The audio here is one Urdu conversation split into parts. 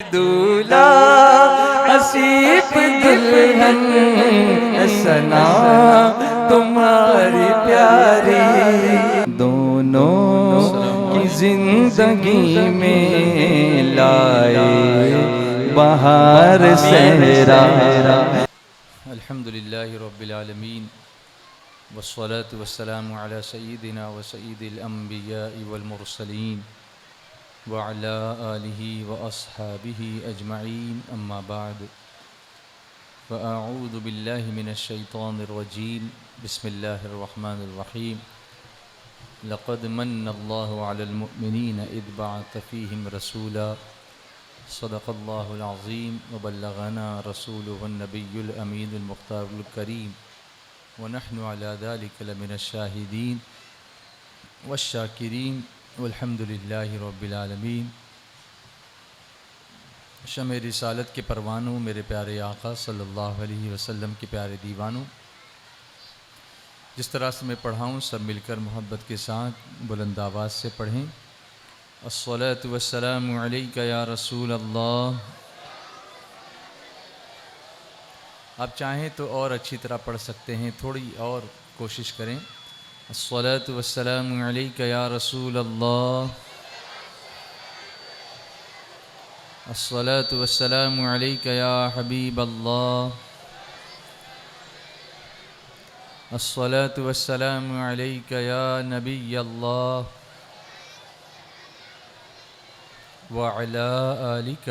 دولا حسیب دلہن سنا تمہاری پیاری دونوں کی زندگی میں لائے بہار صحرا۔ الحمدللہ رب العالمین والصلاة والسلام علی سیدنا و سید الانبیاء والمرسلین وعلى آلہ واصحابہ اجمعین اما بعد فاعوذ باللہ من الشیطان الرجیم بسم اللہ الرحمن الرحیم لقد من اللہ علی المؤمنین اذ بعث فیہم رسولا صدق اللہ العظیم وبلغنا رسولہ النبی الامین المختار الکریم ونحن علی ذلک لمن الشاہدین والشاکرین والحمد للہ رب العالمین۔ شمع رسالت کے پروانوں، میرے پیارے آقا صلی اللہ علیہ وسلم کے پیارے دیوانوں، جس طرح سے میں پڑھاؤں سب مل کر محبت کے ساتھ بلند آواز سے پڑھیں۔ الصلاة والسلام علیک یا رسول اللہ۔ آپ چاہیں تو اور اچھی طرح پڑھ سکتے ہیں، تھوڑی اور کوشش کریں۔ الصلاة والسلام علیک یا رسول اللہ، الصلاة والسلام علیک یا حبیب اللہ، الصلاة والسلام علیک یا نبی اللہ، وعلی آلک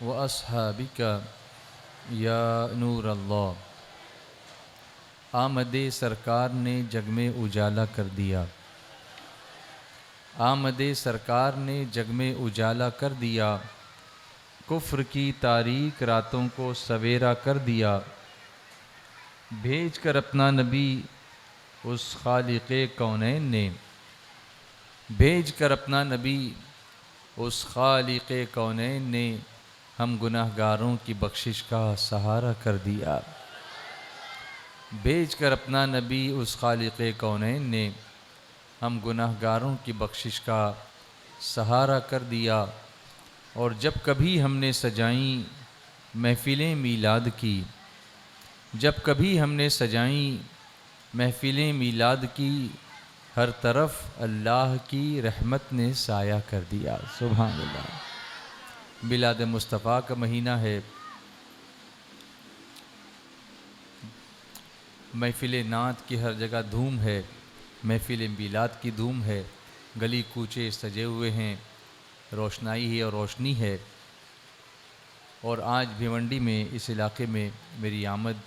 واصحابک یا نور اللہ۔ آمد سرکار نے جگ میں اجالا کر دیا، آمد سرکار نے جگ میں اجالا کر دیا، کفر کی تاریک راتوں کو سویرا کر دیا، بھیج کر اپنا نبی اس خالق کونین نے، بھیج کر اپنا نبی اس خالق کونین نے ہم گناہ گاروں کی بخشش کا سہارا کر دیا، بھیج کر اپنا نبی اس خالق کونین نے ہم گناہ گاروں کی بخشش کا سہارا کر دیا۔ اور جب کبھی ہم نے سجائیں محفلیں میلاد کی، جب کبھی ہم نے سجائیں محفلیں میلاد کی، ہر طرف اللہ کی رحمت نے سایہ کر دیا۔ سبحان اللہ۔ میلاد مصطفیٰ کا مہینہ ہے، محفل نعت کی ہر جگہ دھوم ہے، محفل میلاد کی دھوم ہے، گلی کوچے سجے ہوئے ہیں، روشنائی ہے اور روشنی ہے۔ اور آج بھیونڈی میں اس علاقے میں میری آمد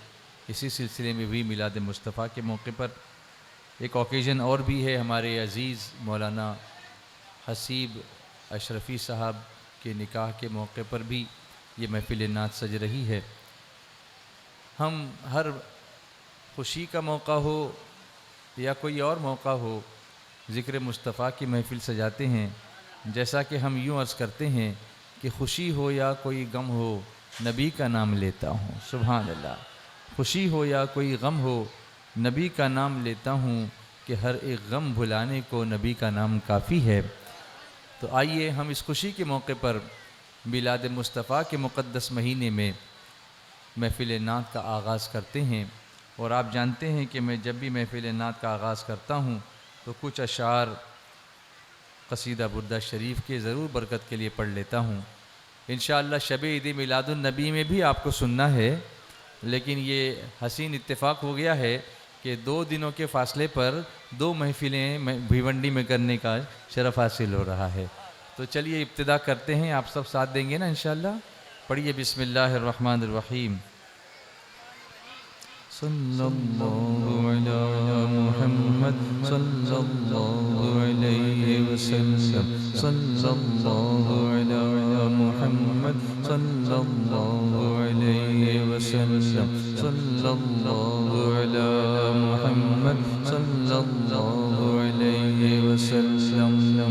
اسی سلسلے میں بھی میلاد مصطفیٰ کے موقع پر۔ ایک اوکیزن اور بھی ہے، ہمارے عزیز مولانا حسیب اشرفی صاحب کے نکاح کے موقع پر بھی یہ محفل نعت سج رہی ہے۔ ہم ہر خوشی کا موقع ہو یا کوئی اور موقع ہو، ذکر مصطفیٰ کی محفل سجاتے ہیں، جیسا کہ ہم یوں عرض کرتے ہیں کہ خوشی ہو یا کوئی غم ہو نبی کا نام لیتا ہوں۔ سبحان اللہ۔ خوشی ہو یا کوئی غم ہو نبی کا نام لیتا ہوں، کہ ہر ایک غم بھلانے کو نبی کا نام کافی ہے۔ تو آئیے ہم اس خوشی کے موقع پر میلاد مصطفیٰ کے مقدس مہینے میں محفل نعت کا آغاز کرتے ہیں۔ اور آپ جانتے ہیں کہ میں جب بھی محفل نعت کا آغاز کرتا ہوں تو کچھ اشعار قصیدہ بردہ شریف کے ضرور برکت کے لیے پڑھ لیتا ہوں۔ انشاءاللہ شب عید میلاد النبی میں بھی آپ کو سننا ہے، لیکن یہ حسین اتفاق ہو گیا ہے کہ 2 دنوں کے فاصلے پر 2 محفلیں بھیونڈی میں کرنے کا شرف حاصل ہو رہا ہے۔ تو چلیے ابتدا کرتے ہیں، آپ سب ساتھ دیں گے نا انشاءاللہ۔ پڑھیے بسم اللہ الرحمن الرحیم۔ صلی اللہ علی محمد صلی اللہ علیہ وسلم، صلی اللہ علی محمد صلی اللہ علیہ وسلم، صلی اللہ علی محمد صلی اللہ علیہ وسلم۔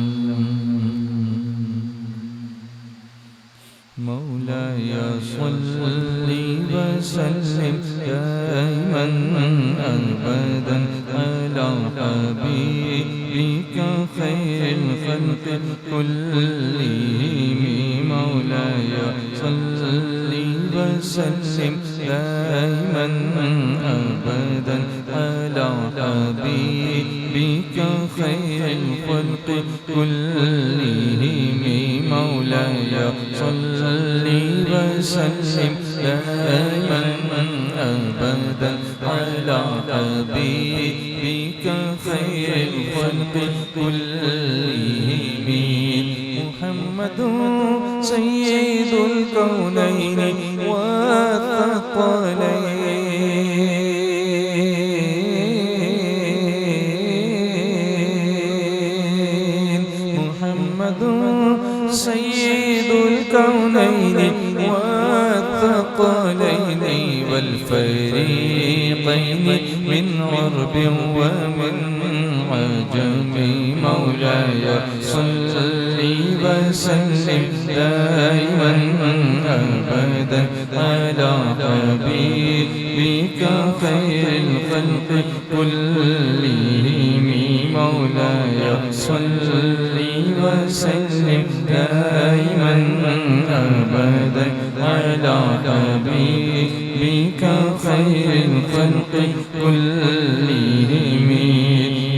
مولاي صل وسلم دائما أبدا على حبيبك خير الخلق كلهم وسلم دائما أبدا على حبيبك خير الخلق كلهم مولاي صل وسلم دائما أبدا على حبيبك خير الخلق كلهم محمد سيد الكونين والثقلين محمد سيد الكونين والثقلين والفريقين من عرب ومن عجم مولاي صل وسلم دائما أبدا على حبيبك خير الخلق كلهم مولاي صل وسلم دائما أبدا على حبيبك خير الخلق كلهم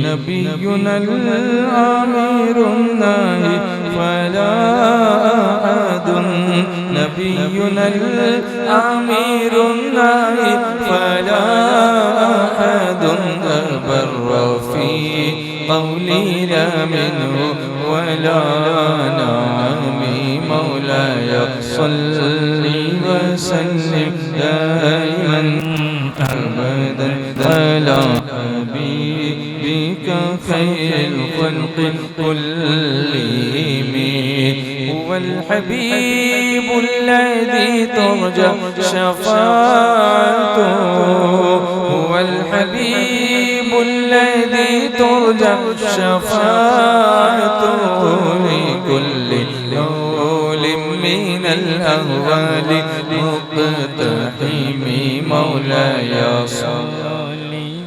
نبينا الآمر الناهي فلا أحد نبينا الآمر الناهي فلا أحد أبر في قولي لا منه ولا نعم مولاي صل وسلم دائما أبدا على حبيبك خير الخلق كلهم هو الحبيب الذي ترجى شفاعته هو الحبيب الذي ترجى شفاعته لكل هول من الأهوال مقتحم مولاي صل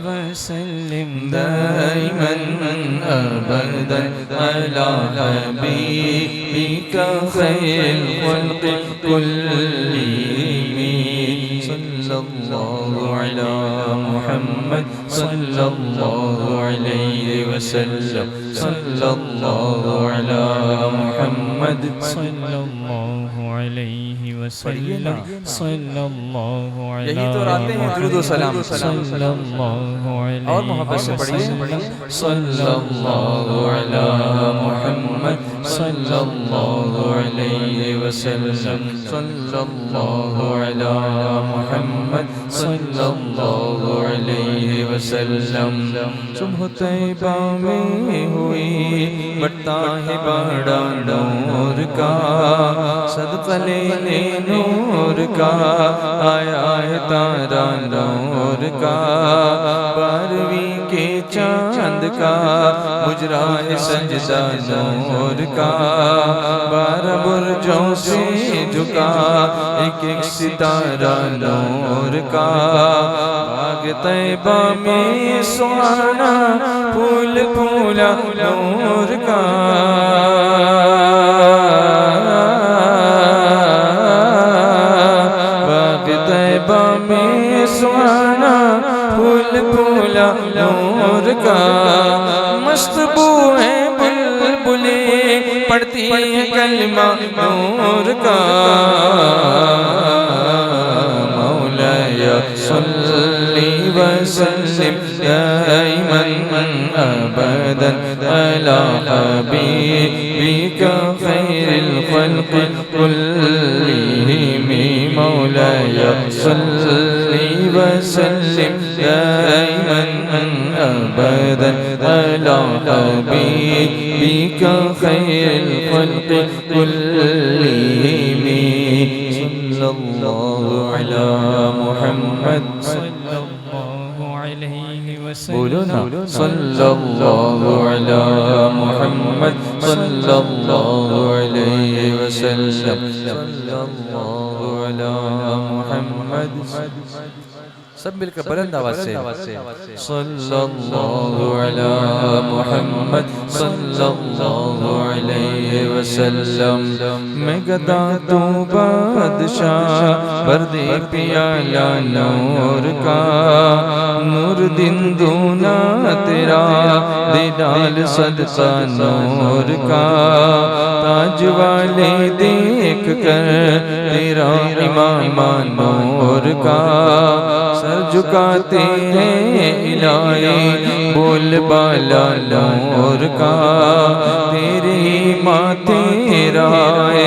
وسلم دائما أبدا على حبيبك خير الخلق كلهم صلى الله على محمد صلى الله عليه وسلم صلى الله على محمد صلى الله عليه وسلم صلى الله على یہی تو راتیں ہیں درود و سلام صلى الله عليه اور محبت سے پڑھیے صلى الله على محمد صلى الله عليه وسلم صلى الله على محمد صلى الله عليه وسلم صبح طیبہ میں ہوئی بڑھتا ہے بڑا نور کا صدقہ لینے نور کا آیا ہے تارا نور کا بارویں کے چاند کا مجرا ہے سجدہ نور کا بارہ برجوں سے جھکا ایک ایک ستارہ نور کا باغ طیبہ میں سہانا پھول پھولا نور کا باغ طیبہ میں سہانا پھول پھولا نور کا مست بو ہے بلبلیں پڑھتی ہے کلمہ نور کا مولاي صل وسلم دائما أبدا على حبيبك خير الخلق كلهم مولاي صل وسلم دائما أبدا على حبيبك خير الخلق كلهم صلى الله على محمد صلى الله عليه وسلم بولونا صلى الله على محمد صلى الله عليه وسلم صلى الله على محمد سب مل کر بلند آواز سے صلی اللہ علی محمد صلی اللہ علیہ وسلم میں گدا تو بادشاہ بردے پیالہ نور کا نور دن دونا تیرا دے ڈال صدقہ نور کا تاج والے دیکھ کر تیرا امام نور کا سر جھکاتے ہیں الہی بول بالا نور کا تیرے ماتھے رائے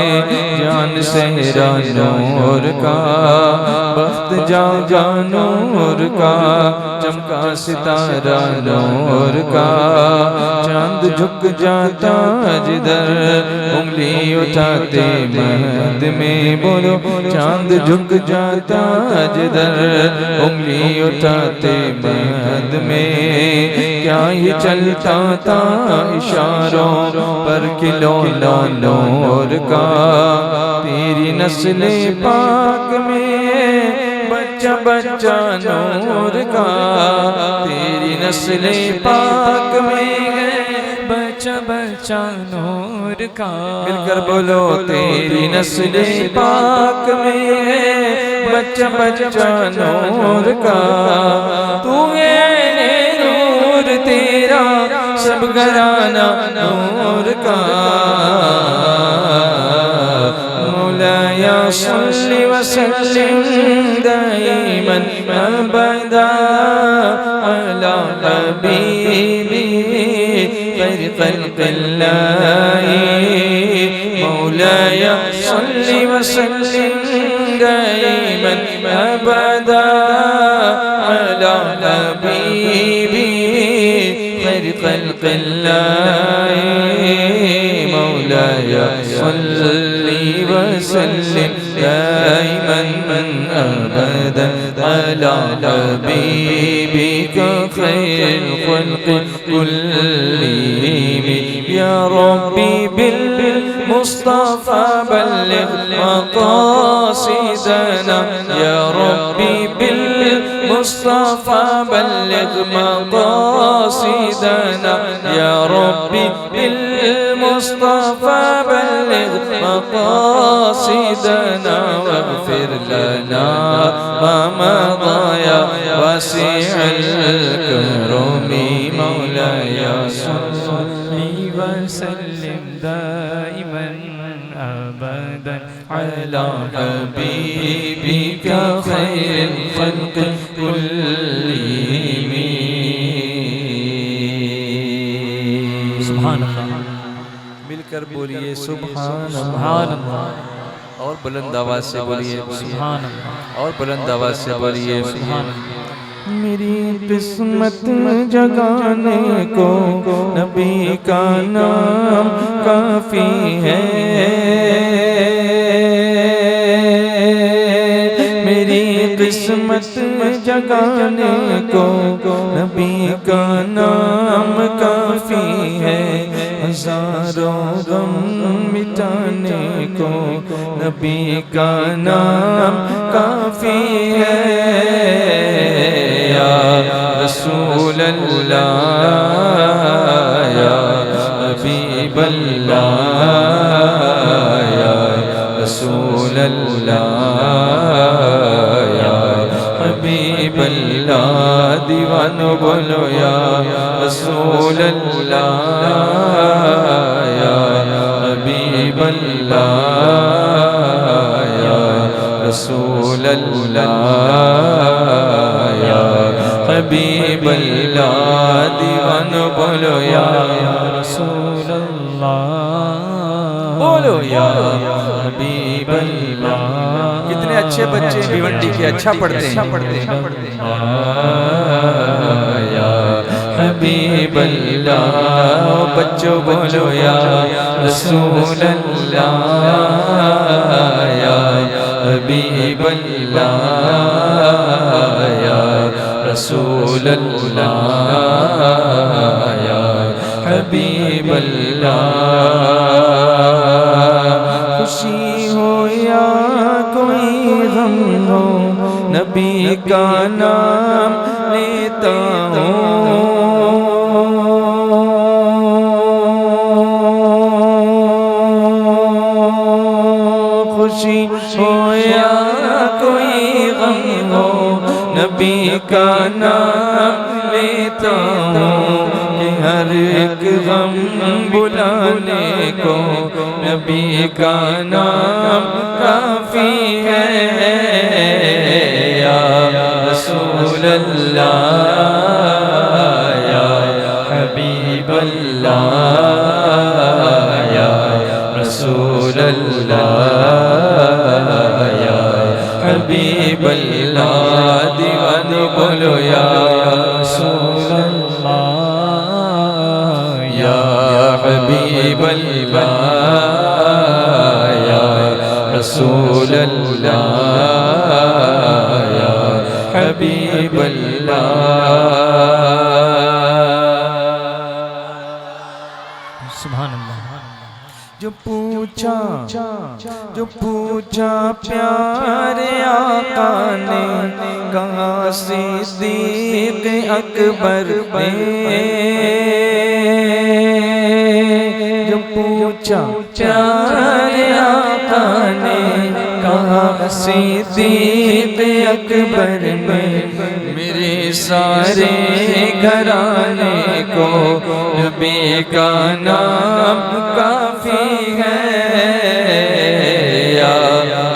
جان سہرا نور کا بخت جاگا نور کا چمکا ستارہ نور کا چاند جھک جاتا جدھر انگلی اٹھاتے مہد میں بولو چاند جھک جاتا جدھر انگلی اٹھاتے مہد میں کیا یہ چلتا تھا اشاروں پر کھلونا نور کا تیری نسل پاک میں بچہ بچہ نور کا تیری نسل پاک میں بچہ بچہ نور کا مل کر بولو تیری نسل پاک میں بچہ بچہ نور کا تو ہے نور تیرا سب گھرانہ نور کا مولایا صلی وسلم دائما ابدا علی حبیبی خیر خلق اللہ مولایا صلی وسلم دائما ابدا علی حبیبی خیر خلق اللہ مولایا صلی وسلم دائما ابدا علی حبیبک خیر الخلق كلهم یا ربی بالمصطفى بلغ مقاصدنا یا ربی بالمصطفى بلغ مقاصدنا یا ربی بالمصطفى بلغ مقاصدنا واغفر لنا ما مضى يا واسع الكرم مولاي صلی وسلم دائما ابدا على حبيبك خير الخلق كلهم سبحان اللہ مل کر بولیے سبحان سبحان اللہ اور بلند آواز سے بولیے سبحان اللہ اور بلند آواز سے بولیے سبحان اللہ میری قسمت جگانے کو نبی کا نام کافی ہے میری قسمت جگانے کو نبی کا نام کافی ہے ہزاروں غم مٹانے کو نبی کا نام کافی ہے یا رسول اللہ یا حبیب اللہ یا رسول اللہ یا حبیب اللہ دیوانو بولو یا رسول اللہ یا حبیب اللہ یا رسول اللہ یا حبیب اللہ دیوانو بولو یا رسول اللہ بولو یا حبیب اللہ کتنے اچھے بچے بھیونڈی کے اچھا پڑھتے ہیں یا حبیب اللہ بچوں بولو یا رسول اللہ یا حبیب اللہ یا رسول اللہ یا حبیب اللہ خوشی ہو یا کوئی غم ہو نبی کا نام لیتا ہوں خوشی ہو یا کوئی غم ہو نبی کا نام لیتا ہوں کہ ہر ایک غم بلانے کو نبی کا نام کافی ہے یا رسول اللہ یا حبیب اللہ یا رسول اللہ یا حبیب اللہ دیوانو بولو یا رسول اللہ یا حبیب اللہ یا رسول اللہ یا حبیب اللہ سبحان اللہ جو پوچھا پیارے آقا نے کہاں صدیق اکبر نے جو پوچھا پیارے آقا نے کہاں صدیق اکبر میں میرے سارے گھرانے کو نبی کا نام کافی ہے یا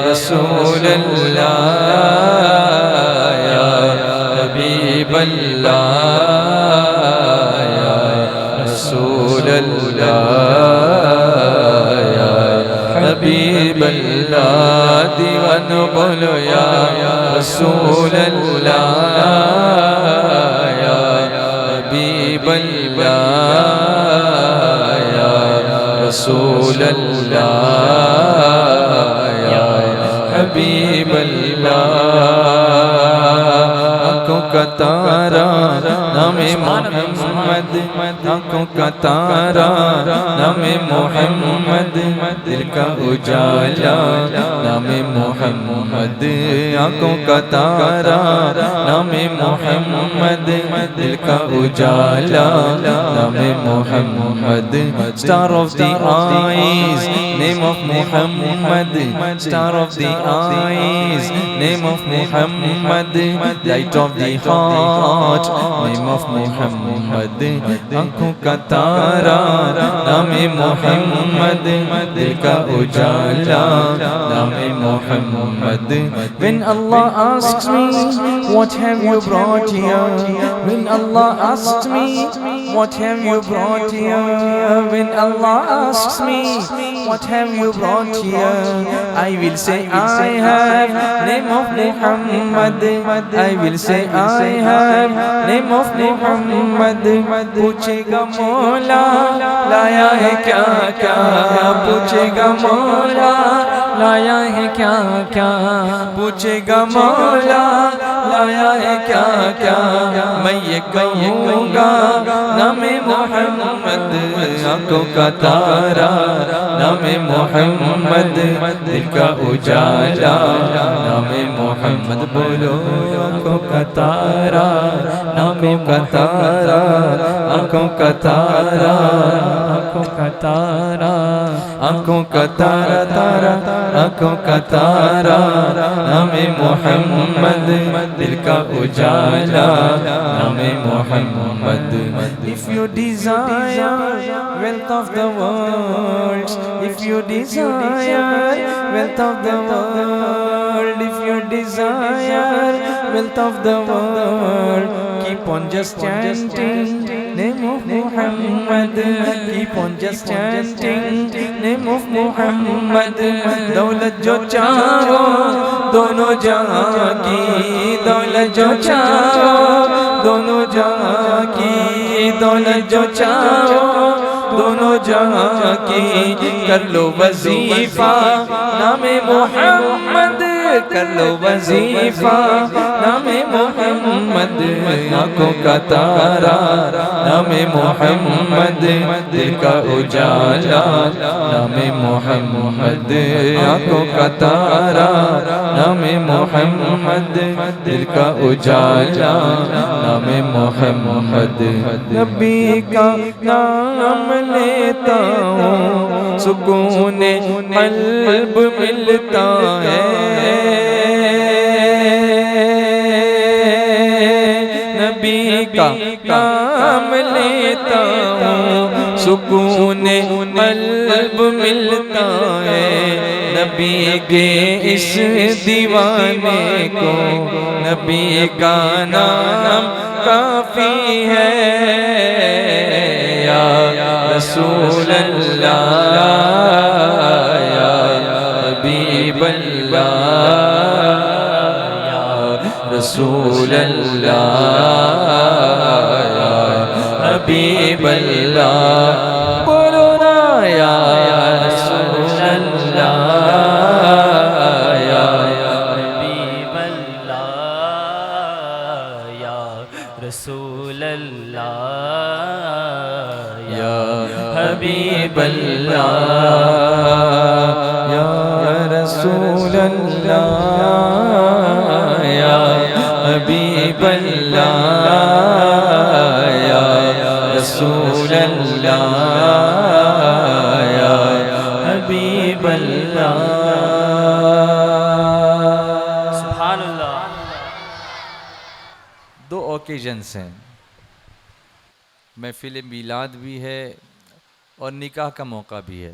رسول اللہ یا حبیب اللہ یا رسول اللہ یا حبیب اللہ دیوانو بولو یا رسول اللہ یا حبیب اللہ یا رسول اللہ یا حبیب اللہ آنکھوں کا تارا نام محمد آنکھوں کا تارا نام محمد دل کا اجالا نام محمد آنکھوں کا تارا نام محمد دل کا اجالا نام محمد star of the eyes name of Muhammad star of the eyes name of Muhammad light of the heart name of Muhammad آنکھوں کا تارا نام محمد دل کا اجالا نام محمد when Allah asks me what have you brought here when Allah asks me what have you brought here when Allah asks me what have you brought here I will say I have name of Muhammad I will say I have name of Muhammad پوچھے گا مولا لایا ہے کیا کیا پوچھے گا مولا لایا ہے کیا کیا پوچھے گا مولا لایا ہے کیا کیا میں یہ کہوں گا نام محمد آنکھوں کا تارا نام محمد دل کا اجالا نام محمد بولو آنکھوں کا تارا نام کا تارا آنکھوں کا تارا آنکھوں کا تارا آنکھوں کا تارا تارا آنکھوں کا تارا نام محمد دل کا اجالا نام محمد if you desire wealth of the world if you desire wealth of the world if you desire wealth of the world keep on just chanting name of Muhammad keep on just chanting name of Muhammad دولت جو چاہو دونوں جہاں کی دولت جو چاہو دونوں جہاں کی دولت جو چاہو دونوں جہاں کی کر لو وظیفہ نام محمد کر لو وظیفہ نام محمد آنکھوں کا تارا نام محمد دل کا اجالا نام محمد آنکھوں کا تارا نام محمد دل کا اجالا نام محمد نبی کا نام لیتا ہوں سکون قلب ملتا ہے نبی کا نام لیتا ہوں سکون قلب ملتا ہے نبی کے اس دیوانے کو نبی کا نام کافی ہے یا رسول اللہ یا حبیب اللہ یا رسول اللہ یا حبیب اللہ بولو نا یا رسول اللہ یا حبیب اللہ یا رسول اللہ یا حبیب اللہ یا رسول اللہ یا حبیب اللہ یا رسول اللہ یا حبیب اللہ سبحان اللہ. دو اوکیجنس ہیں، محفل میلاد بھی ہے اور نکاح کا موقع بھی ہے.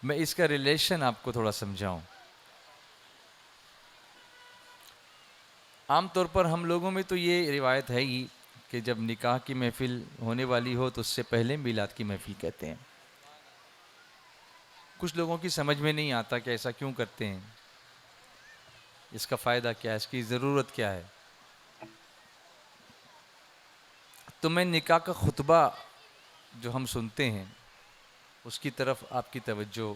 میں اس کا ریلیشن آپ کو تھوڑا سمجھاؤں. عام طور پر ہم لوگوں میں تو یہ روایت ہے ہی کہ جب نکاح کی محفل ہونے والی ہو تو اس سے پہلے میلاد کی محفل کہتے ہیں. کچھ لوگوں کی سمجھ میں نہیں آتا کہ ایسا کیوں کرتے ہیں، اس کا فائدہ کیا ہے، اس کی ضرورت کیا ہے. تو میں نکاح کا خطبہ جو ہم سنتے ہیں اس کی طرف آپ کی توجہ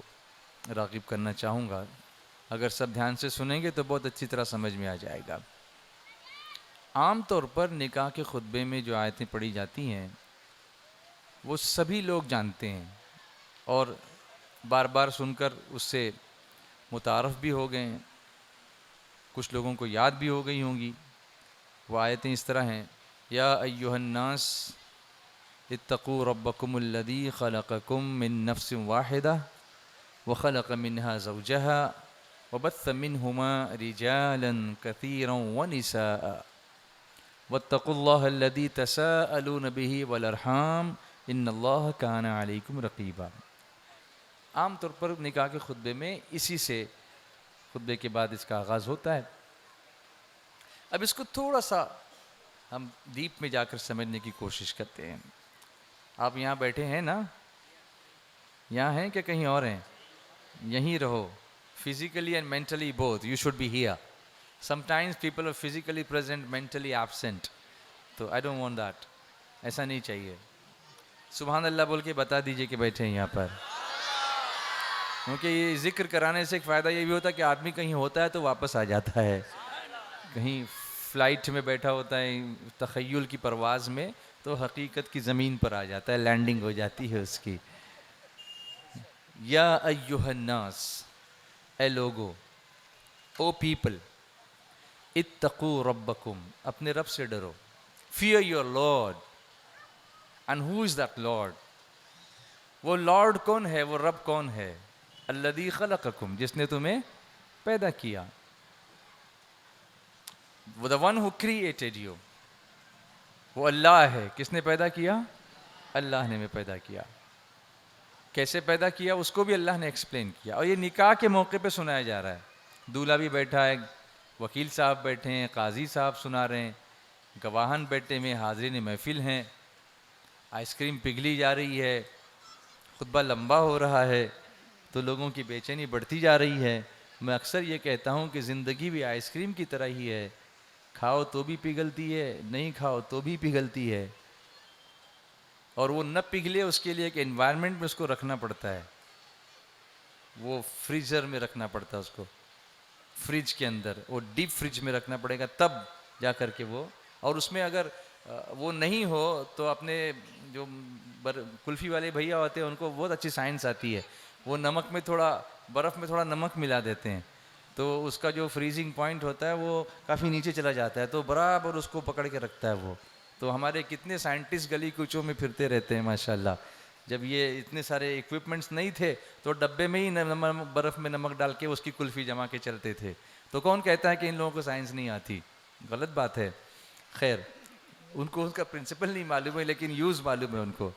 راغب کرنا چاہوں گا. اگر سب دھیان سے سنیں گے تو بہت اچھی طرح سمجھ میں آ جائے گا. عام طور پر نکاح کے خطبے میں جو آیتیں پڑھی جاتی ہیں وہ سبھی لوگ جانتے ہیں اور بار بار سن کر اس سے متعارف بھی ہو گئے ہیں. کچھ لوگوں کو یاد بھی ہو گئی ہوں گی. وہ آیتیں اس طرح ہیں: یا ایہا الناس اتقوا ربکم الذی خلقکم من نفس واحدہ وخلق منها زوجها وبث منهما رجالا كثيرا ونساء واتقوا الله الذي تساءلون به والارحام ان اللہ کان علیکم رقیبا. عام طور پر نکاح کے خطبے میں اسی سے خطبے کے بعد اس کا آغاز ہوتا ہے. اب اس کو تھوڑا سا ہم ڈیپ میں جا کر سمجھنے کی کوشش کرتے ہیں. آپ یہاں بیٹھے ہیں نا؟ یہاں ہیں کہ کہیں اور ہیں؟ یہیں رہو. Physically and mentally both you should be here. Sometimes people are physically present mentally absent. تو آئی ڈونٹ وانٹ دیٹ. ایسا نہیں چاہیے. سبحان اللہ بول کے بتا دیجئے کہ بیٹھے ہیں یہاں پر. کیونکہ یہ ذکر کرانے سے ایک فائدہ یہ بھی ہوتا ہے کہ آدمی کہیں ہوتا ہے تو واپس آ جاتا ہے. کہیں فلائٹ میں بیٹھا ہوتا ہے تخیل کی پرواز میں تو حقیقت کی زمین پر آ جاتا ہے، لینڈنگ ہو جاتی ہے اس کی. یا ایہا الناس، اے لوگو، او پیپل، اتقوا ربکم، اپنے رب سے ڈرو. Fear your lord. And who is that lord? وہ لارڈ کون ہے، وہ رب کون ہے؟ الذی خلقکم، جس نے تمہیں پیدا کیا. The one who created you. وہ اللہ ہے. کس نے پیدا کیا؟ اللہ نے میں پیدا کیا. کیسے پیدا کیا اس کو بھی اللہ نے ایکسپلین کیا. اور یہ نکاح کے موقع پہ سنایا جا رہا ہے. دولہا بھی بیٹھا ہے، وکیل صاحب بیٹھے ہیں، قاضی صاحب سنا رہے ہیں، گواہن بیٹھے میں، حاضرین محفل ہیں، آئس کریم پگھلی جا رہی ہے، خطبہ لمبا ہو رہا ہے تو لوگوں کی بے چینی بڑھتی جا رہی ہے. میں اکثر یہ کہتا ہوں کہ زندگی بھی آئس کریم کی طرح ہی ہے. کھاؤ تو بھی پگھلتی ہے، نہیں کھاؤ تو بھی پگھلتی ہے. اور وہ نہ پگھلے اس کے لیے ایک انوائرمنٹ میں اس کو رکھنا پڑتا ہے. وہ فریزر میں رکھنا پڑتا ہے اس کو. فریج کے اندر، وہ ڈیپ فریج میں رکھنا پڑے گا تب جا کر کے وہ، اور اس میں اگر وہ نہیں ہو تو اپنے جو کلفی والے بھیا ہوتے ہیں ان کو بہت اچھی سائنس آتی ہے، وہ نمک میں تھوڑا، برف میں تھوڑا نمک ملا دیتے ہیں تو اس کا جو فریزنگ پوائنٹ ہوتا ہے وہ کافی نیچے چلا جاتا ہے، تو برابر اس کو پکڑ کے رکھتا ہے وہ. تو ہمارے کتنے سائنٹسٹ گلی کوچوں میں پھرتے رہتے ہیں ماشاءاللہ. جب یہ اتنے سارے ایکوپمنٹس نہیں تھے تو ڈبے میں ہی برف میں نمک ڈال کے اس کی کلفی جما کے چلتے تھے. تو کون کہتا ہے کہ ان لوگوں کو سائنس نہیں آتی؟ غلط بات ہے. خیر، ان کو اس کا پرنسپل نہیں معلوم ہے لیکن یوز معلوم ہے ان کو.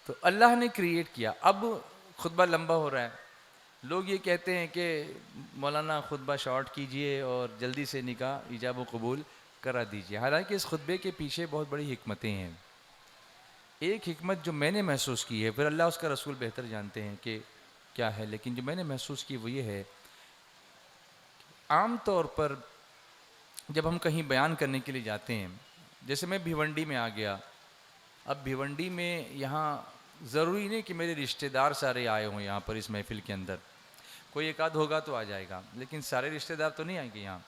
تو اللہ نے کریٹ کیا. اب خطبہ لمبا ہو رہا ہے، لوگ یہ کہتے ہیں کہ مولانا خطبہ شارٹ کیجئے اور جلدی سے نکاح ایجاب و قبول کرا دیجئے. حالانکہ اس خطبے کے پیچھے بہت بڑی حکمتیں ہیں. ایک حکمت جو میں نے محسوس کی ہے، پھر اللہ اس کا رسول بہتر جانتے ہیں کہ کیا ہے، لیکن جو میں نے محسوس کی وہ یہ ہے، عام طور پر جب ہم کہیں بیان کرنے کے لیے جاتے ہیں، جیسے میں بھیونڈی میں آ گیا، اب بھیونڈی میں یہاں ضروری نہیں کہ میرے رشتہ دار سارے آئے ہوں یہاں پر اس محفل کے اندر، کوئی ایک آدھ ہوگا تو آ جائے گا، لیکن سارے رشتہ دار تو نہیں آئیں گے یہاں.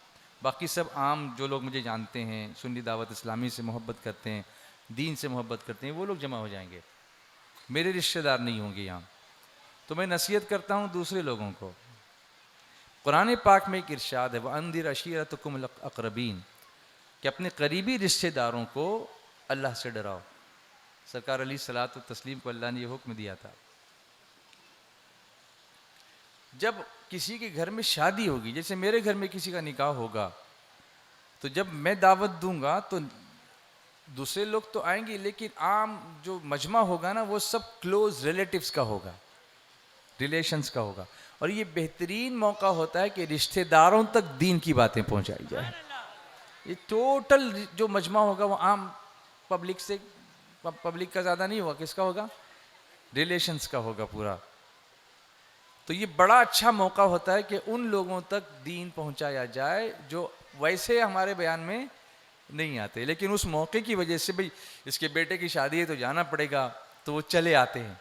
باقی سب عام جو لوگ مجھے جانتے ہیں، سنی دعوت اسلامی سے محبت کرتے ہیں، دین سے محبت کرتے ہیں، وہ لوگ جمع ہو جائیں گے. میرے رشتہ دار نہیں ہوں گے یہاں. تو میں نصیحت کرتا ہوں دوسرے لوگوں کو. قرآن پاک میں ایک ارشاد ہے، وَأَنذِرْ عَشِيرَتَكُمُ الْأَقْرَبِينَ، کہ اپنے قریبی رشتہ داروں کو اللہ سے ڈراؤ. سرکار علیہ الصلوۃ والتسلیم کو اللہ نے یہ حکم دیا تھا. جب کسی کے گھر میں شادی ہوگی، جیسے میرے گھر میں کسی کا نکاح ہوگا، تو جب میں دعوت دوں گا تو دوسرے لوگ تو آئیں گے، لیکن عام جو مجمع ہوگا نا وہ سب کلوز ریلیٹیوز کا ہوگا، ریلیشنز کا ہوگا. اور یہ بہترین موقع ہوتا ہے کہ رشتہ داروں تک دین کی باتیں پہنچائی جائے. یہ ٹوٹل جو مجمع ہوگا وہ عام پبلک سے، پبلک کا زیادہ نہیں ہوگا، کس کا ہوگا؟ ریلیشنز کا ہوگا پورا. تو یہ بڑا اچھا موقع ہوتا ہے کہ ان لوگوں تک دین پہنچایا جائے جو ویسے ہمارے بیان میں نہیں آتے، لیکن اس موقع کی وجہ سے بھئی اس کے بیٹے کی شادی ہے تو جانا پڑے گا، تو وہ چلے آتے ہیں.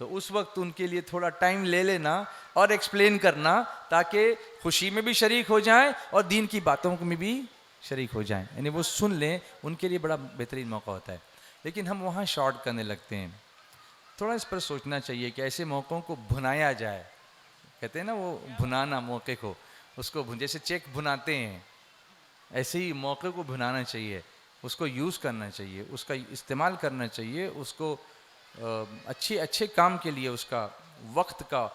تو اس وقت ان کے لیے تھوڑا ٹائم لے لینا اور ایکسپلین کرنا، تاکہ خوشی میں بھی شریک ہو جائیں اور دین کی باتوں میں بھی شریک ہو جائیں، یعنی وہ سن لیں. ان کے لیے بڑا بہترین موقع ہوتا ہے. لیکن ہم وہاں شارٹ کرنے لگتے ہیں. تھوڑا اس پر سوچنا چاہیے کہ ایسے موقعوں کو بھنایا جائے. کہتے ہیں نا وہ بھنانا موقع کو، اس کو جیسے چیک بھناتے ہیں ایسے ہی موقع کو بھنانا چاہیے، اس کو یوز کرنا چاہیے، اس کا استعمال کرنا چاہیے، اس کو اچھے کام کے لیے اس کا وقت کا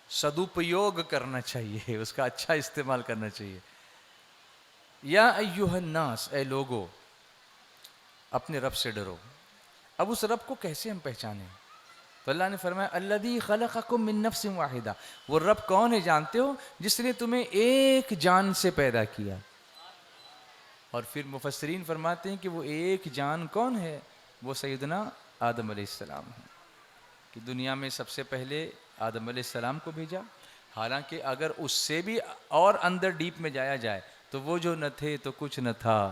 سدوپیوگ کرنا چاہیے، اس کا اچھا استعمال کرنا چاہیے. یا ایھا الناس، اے لوگو اپنے رب سے ڈرو. اب اس رب کو کیسے ہم پہچانیں؟ تو اللہ نے فرمایا الذی خلقکم من نفس واحدہ. وہ رب کون ہے جانتے ہو؟ جس نے تمہیں ایک جان سے پیدا کیا. اور پھر مفسرین فرماتے ہیں کہ وہ ایک جان کون ہے؟ وہ سیدنا آدم علیہ السلام ہے، کہ دنیا میں سب سے پہلے آدم علیہ السلام کو بھیجا. حالانکہ اگر اس سے بھی اور اندر ڈیپ میں جایا جائے تو وہ جو نہ تھے تو کچھ نہ تھا،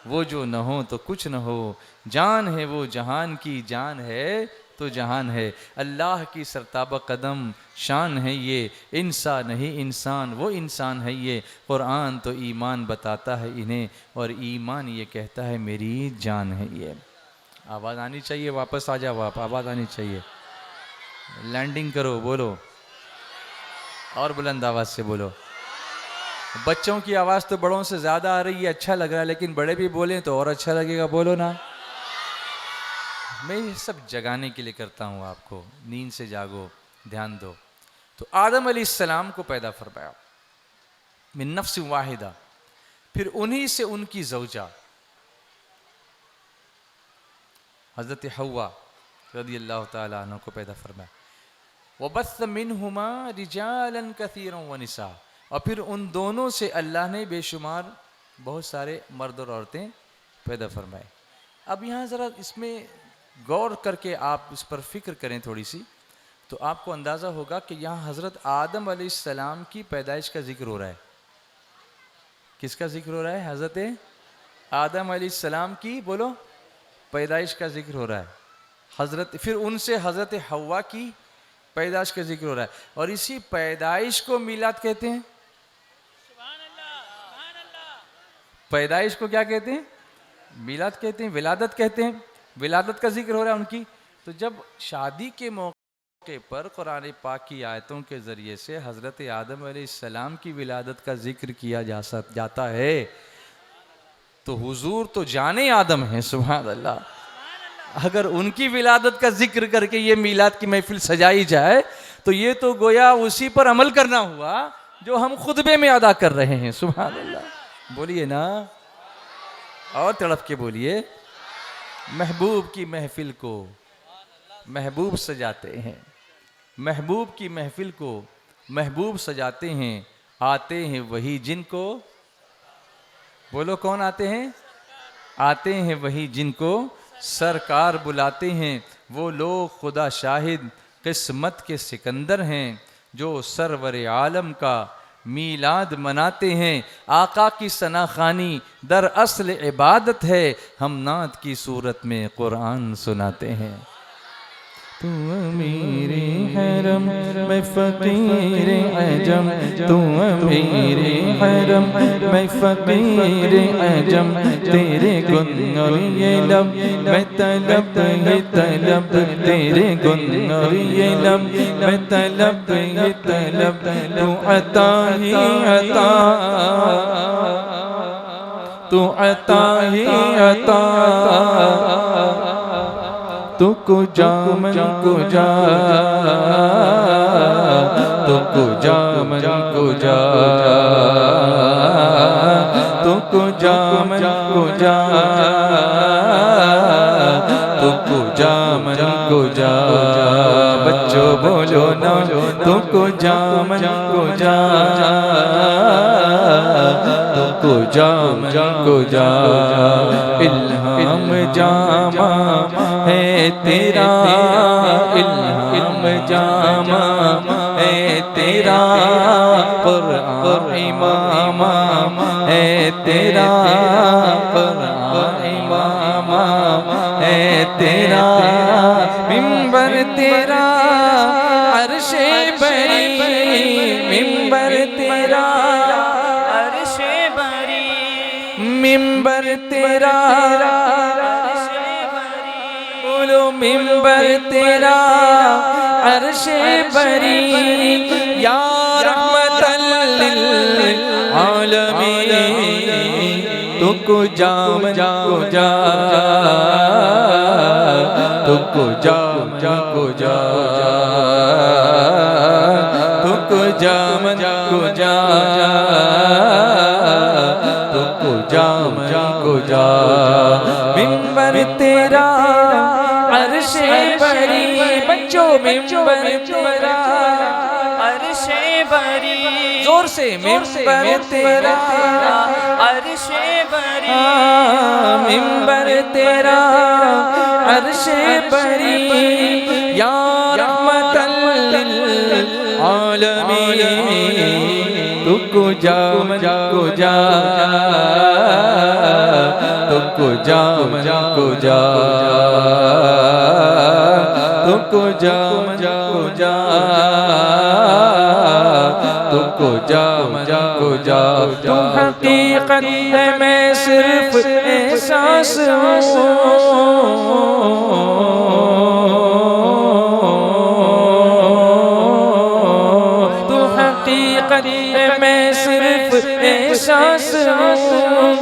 وہ جو نہ ہو تو کچھ نہ ہو. جان ہے وہ جہان کی، جان ہے تو جہان ہے. اللہ کی سرتابہ قدم شان ہے یہ، انسان نہیں انسان وہ انسان ہے یہ. قرآن تو ایمان بتاتا ہے انہیں، اور ایمان یہ کہتا ہے میری جان ہے یہ. آواز آنی چاہیے، واپس آ جاؤ آپ، آواز آنی چاہیے. لینڈنگ کرو، بولو اور بلند آواز سے بولو. بچوں کی آواز تو بڑوں سے زیادہ آ رہی ہے، اچھا لگ رہا ہے، لیکن بڑے بھی بولیں تو اور اچھا لگے گا. بولو نا. میں یہ سب جگانے کے لیے کرتا ہوں آپ کو. نیند سے جاگو، دھیان دو. تو آدم علیہ السلام کو پیدا فرمایا من نفس واحدہ، پھر انہی سے ان کی زوجہ حضرت حوا رضی اللہ تعالی عنہ کو پیدا فرمایا. وَبَثَّ مِنْهُمَا رِجَالًا كَثِيرًا وَنِسَاءً، اور پھر ان دونوں سے اللہ نے بے شمار بہت سارے مرد اور عورتیں پیدا فرمائے. اب یہاں ذرا اس میں غور کر کے آپ اس پر فکر کریں تھوڑی سی، تو آپ کو اندازہ ہوگا کہ یہاں حضرت آدم علیہ السلام کی پیدائش کا ذکر ہو رہا ہے. کس کا ذکر ہو رہا ہے؟ حضرت آدم علیہ السلام کی، بولو، پیدائش کا ذکر ہو رہا ہے. پھر ان سے حضرت حوا کی پیدائش کا ذکر ہو رہا ہے، اور اسی پیدائش کو میلاد کہتے ہیں۔ پیدائش کو کیا کہتے ہیں؟ میلاد کہتے ہیں، ولادت کہتے ہیں، ولادت کا ذکر ہو رہا ہے ان کی۔ تو جب شادی کے موقع پر قرآن پاک کی آیتوں کے ذریعے سے حضرت آدم علیہ السلام کی ولادت کا ذکر کیا جاتا ہے تو حضور تو جانے آدم ہیں، سبحان اللہ۔ اگر ان کی ولادت کا ذکر کر کے یہ میلاد کی محفل سجائی جائے تو یہ تو گویا اسی پر عمل کرنا ہوا جو ہم خطبے میں ادا کر رہے ہیں، سبحان اللہ۔ بولیے نا، اور تڑپ کے بولیے۔ محبوب کی محفل کو محبوب سجاتے ہیں، محبوب کی محفل کو محبوب سجاتے ہیں، آتے ہیں وہی جن کو، بولو کون آتے ہیں؟ آتے ہیں وہی جن کو سرکار بلاتے ہیں، وہ لوگ خدا شاہد قسمت کے سکندر ہیں جو سرور عالم کا میلاد مناتے ہیں۔ آقا کی ثنا خوانی در اصل عبادت ہے، ہم نعت کی صورت میں قرآن سناتے ہیں۔ تو امیر حرم میں فقیر عجم، تو امیر حرم میں فقیر عجم، تیرے گن اور یہ لب میں طلب ہی طلب، تیرے گن اور یہ لب میں طلب ہی طلب، تو عطا ہی عطا، تو عطا ہی عطا، تو کجا من کجا، تو کجا من کجا، تو کجا من کجا، تو کجا من کجا، بچوں بولو نا، تو کجا من کجا، تو کجا من کجا، الہام جامع ہے تیرا، الہام جامع ہے تیرا، قرآن امام ہے تیرا، قرآن امام ہے تیرا، منبر تیرا عرش بری، منبر تیرا عرش بری، منبر تیرا، منبر تیرا عرش بری، یا رحمت للعالمین، تو کجا من کجا، تو کجا من کجا، تو کجا من کجا، تو کجا من کجا، منبر تیرا عرش بری، بچوں منبر تیرا عرش بری، زور سے منبر تیرا عرش بری، منبر تیرا عرش بری، یا رحمت للعالمین، تو کجا من کجا، تو کجا من کجا، تو کجا من کجا، تو کجا من کجا، تو حقیقت ہے میں صرف احساس ہوں، تو حقیقت ہے میں صرف احساس ہوں،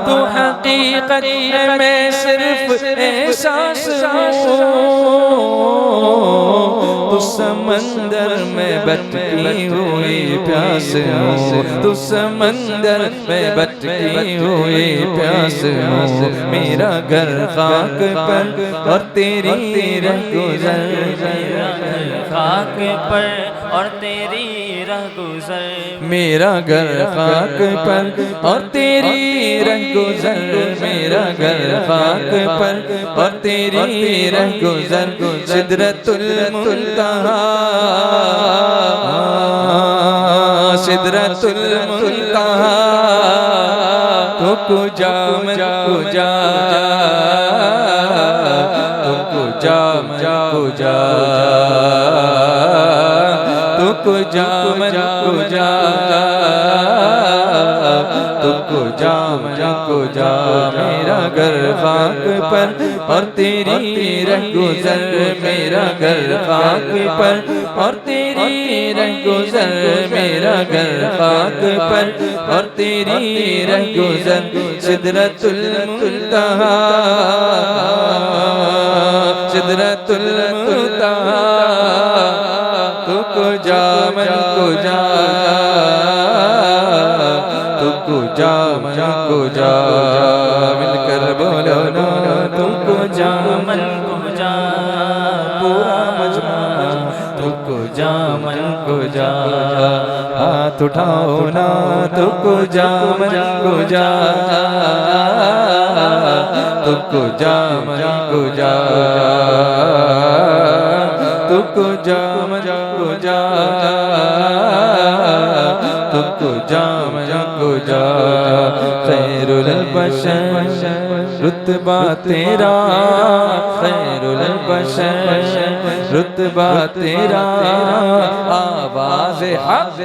تو حقیقت ہے میں صرف احساس ہوں، تو سمندر میں بٹکی ہوئی پیاس ہوں، تو سمندر میں بٹکی ہوئی پیاس ہوں، میرا گھر خاک پر اور تیری رہگزر، خاک پر اور تیری رہگزر، میرا گھر خاک پر اور تیری رہگزر، میرا گھر خاک پر اور تیری رہگزر، سدرۃ المنتہا، سدرۃ المنتہا، تو کجا من کجا، جا من کو جا تو کو جا من کو جا تو کو جا من کو جا میرا گھر خاک پر اور تیری رہ گزر میرا گھر خاک پر اور تیری رہ گزر میرا گھر خاک پر اور تیری رہ گزر سدرۃ المنتہا سدرۃ المنتہا تو کو جا من کو جا تو کو جا من کو جا مل کر بولو نا تو کو جا من کو جا پورا مجمع تو کو جا من کو جا ہاتھ اٹھاؤ نا تو کو جا من کو جا تو کو جا من کو جا تو کو جا من کو جا تو کو جا من کو جا خیر البشر رتبہ تیرا خیر البشر رتبہ تیرا آواز حق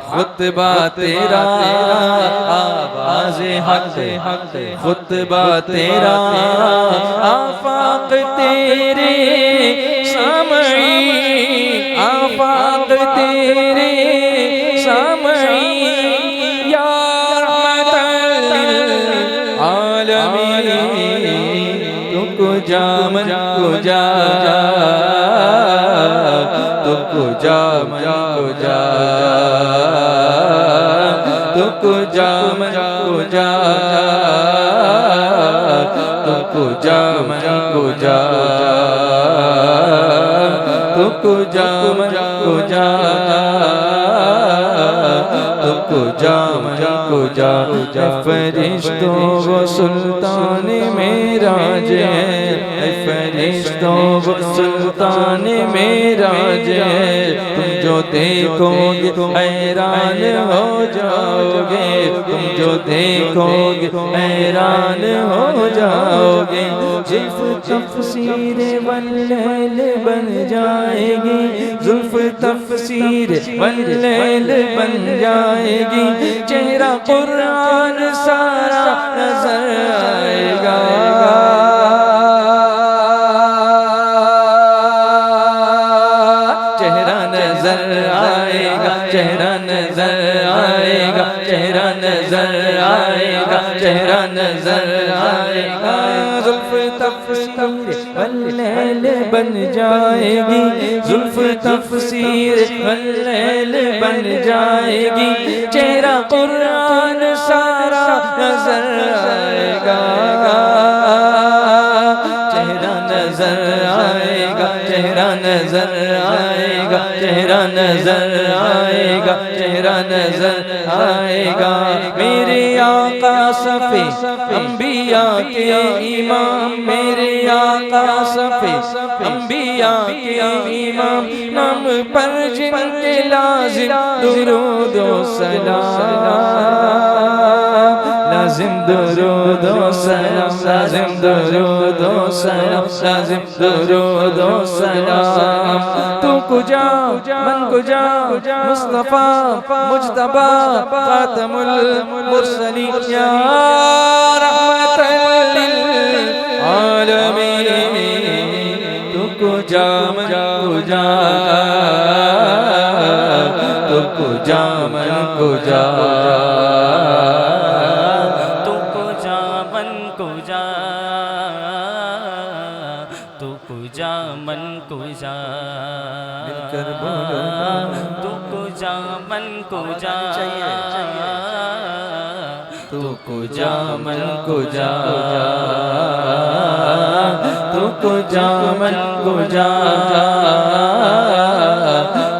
خطبہ تیرا آواز حق خطبہ تیرا آفاق تیرے سامعی آفاق تیرے سامعی یا رحمت للعالمین تو کو جا من کو جا تو کو جا من کو جا تو کو جا من کو جا تو کو جا من کو جا تو کو جا من کو جا تو کو جا من کو جا فرشتوں و سلطان معراج ہے فرشتوں و سلطان معراج ہے تم جو دیکھو گے حیران ہو جاؤ گے تم جو دیکھو گے حیران ہو جاؤ گے زلف تفسیر واللیل بن جائے گی زلف تفسیر واللیل بن جائے گی چہرہ قرآن سارا نظر آئے گا چہرہ نظر آئے گا چہرہ نظر آئے گا چہرہ نظر آئے گا چہرہ نظر آئے گا زلف تفسیر واللیل بن جائے گی زلف تفسیر واللیل بن جائے گی چہرہ قرآن سارا نظر آئے گا چہرہ نظر آئے گا چہرہ نظر آئے گا چہرہ نظر آئے گا چہرہ نظر آئے گا میرے آقا صفے انبیاء کے امام میرے آقا صفے انبیاء کے امام نام پر جن کے لازم درود و سلام لازم درود و سلام لازم درود و سلام لازم درود و سلام تو کو جا من کو جا مصطفیٰ مجتبی خاتم المرسلین یا رحمت للعالمین تو کو جا من کو جا تو کو جا من کو جا تو کو جا من کو جا تو کو جا من کو جا کر بولو تو کو جا من کو جا تو کو جا من کو جا تو کو جا من کو جا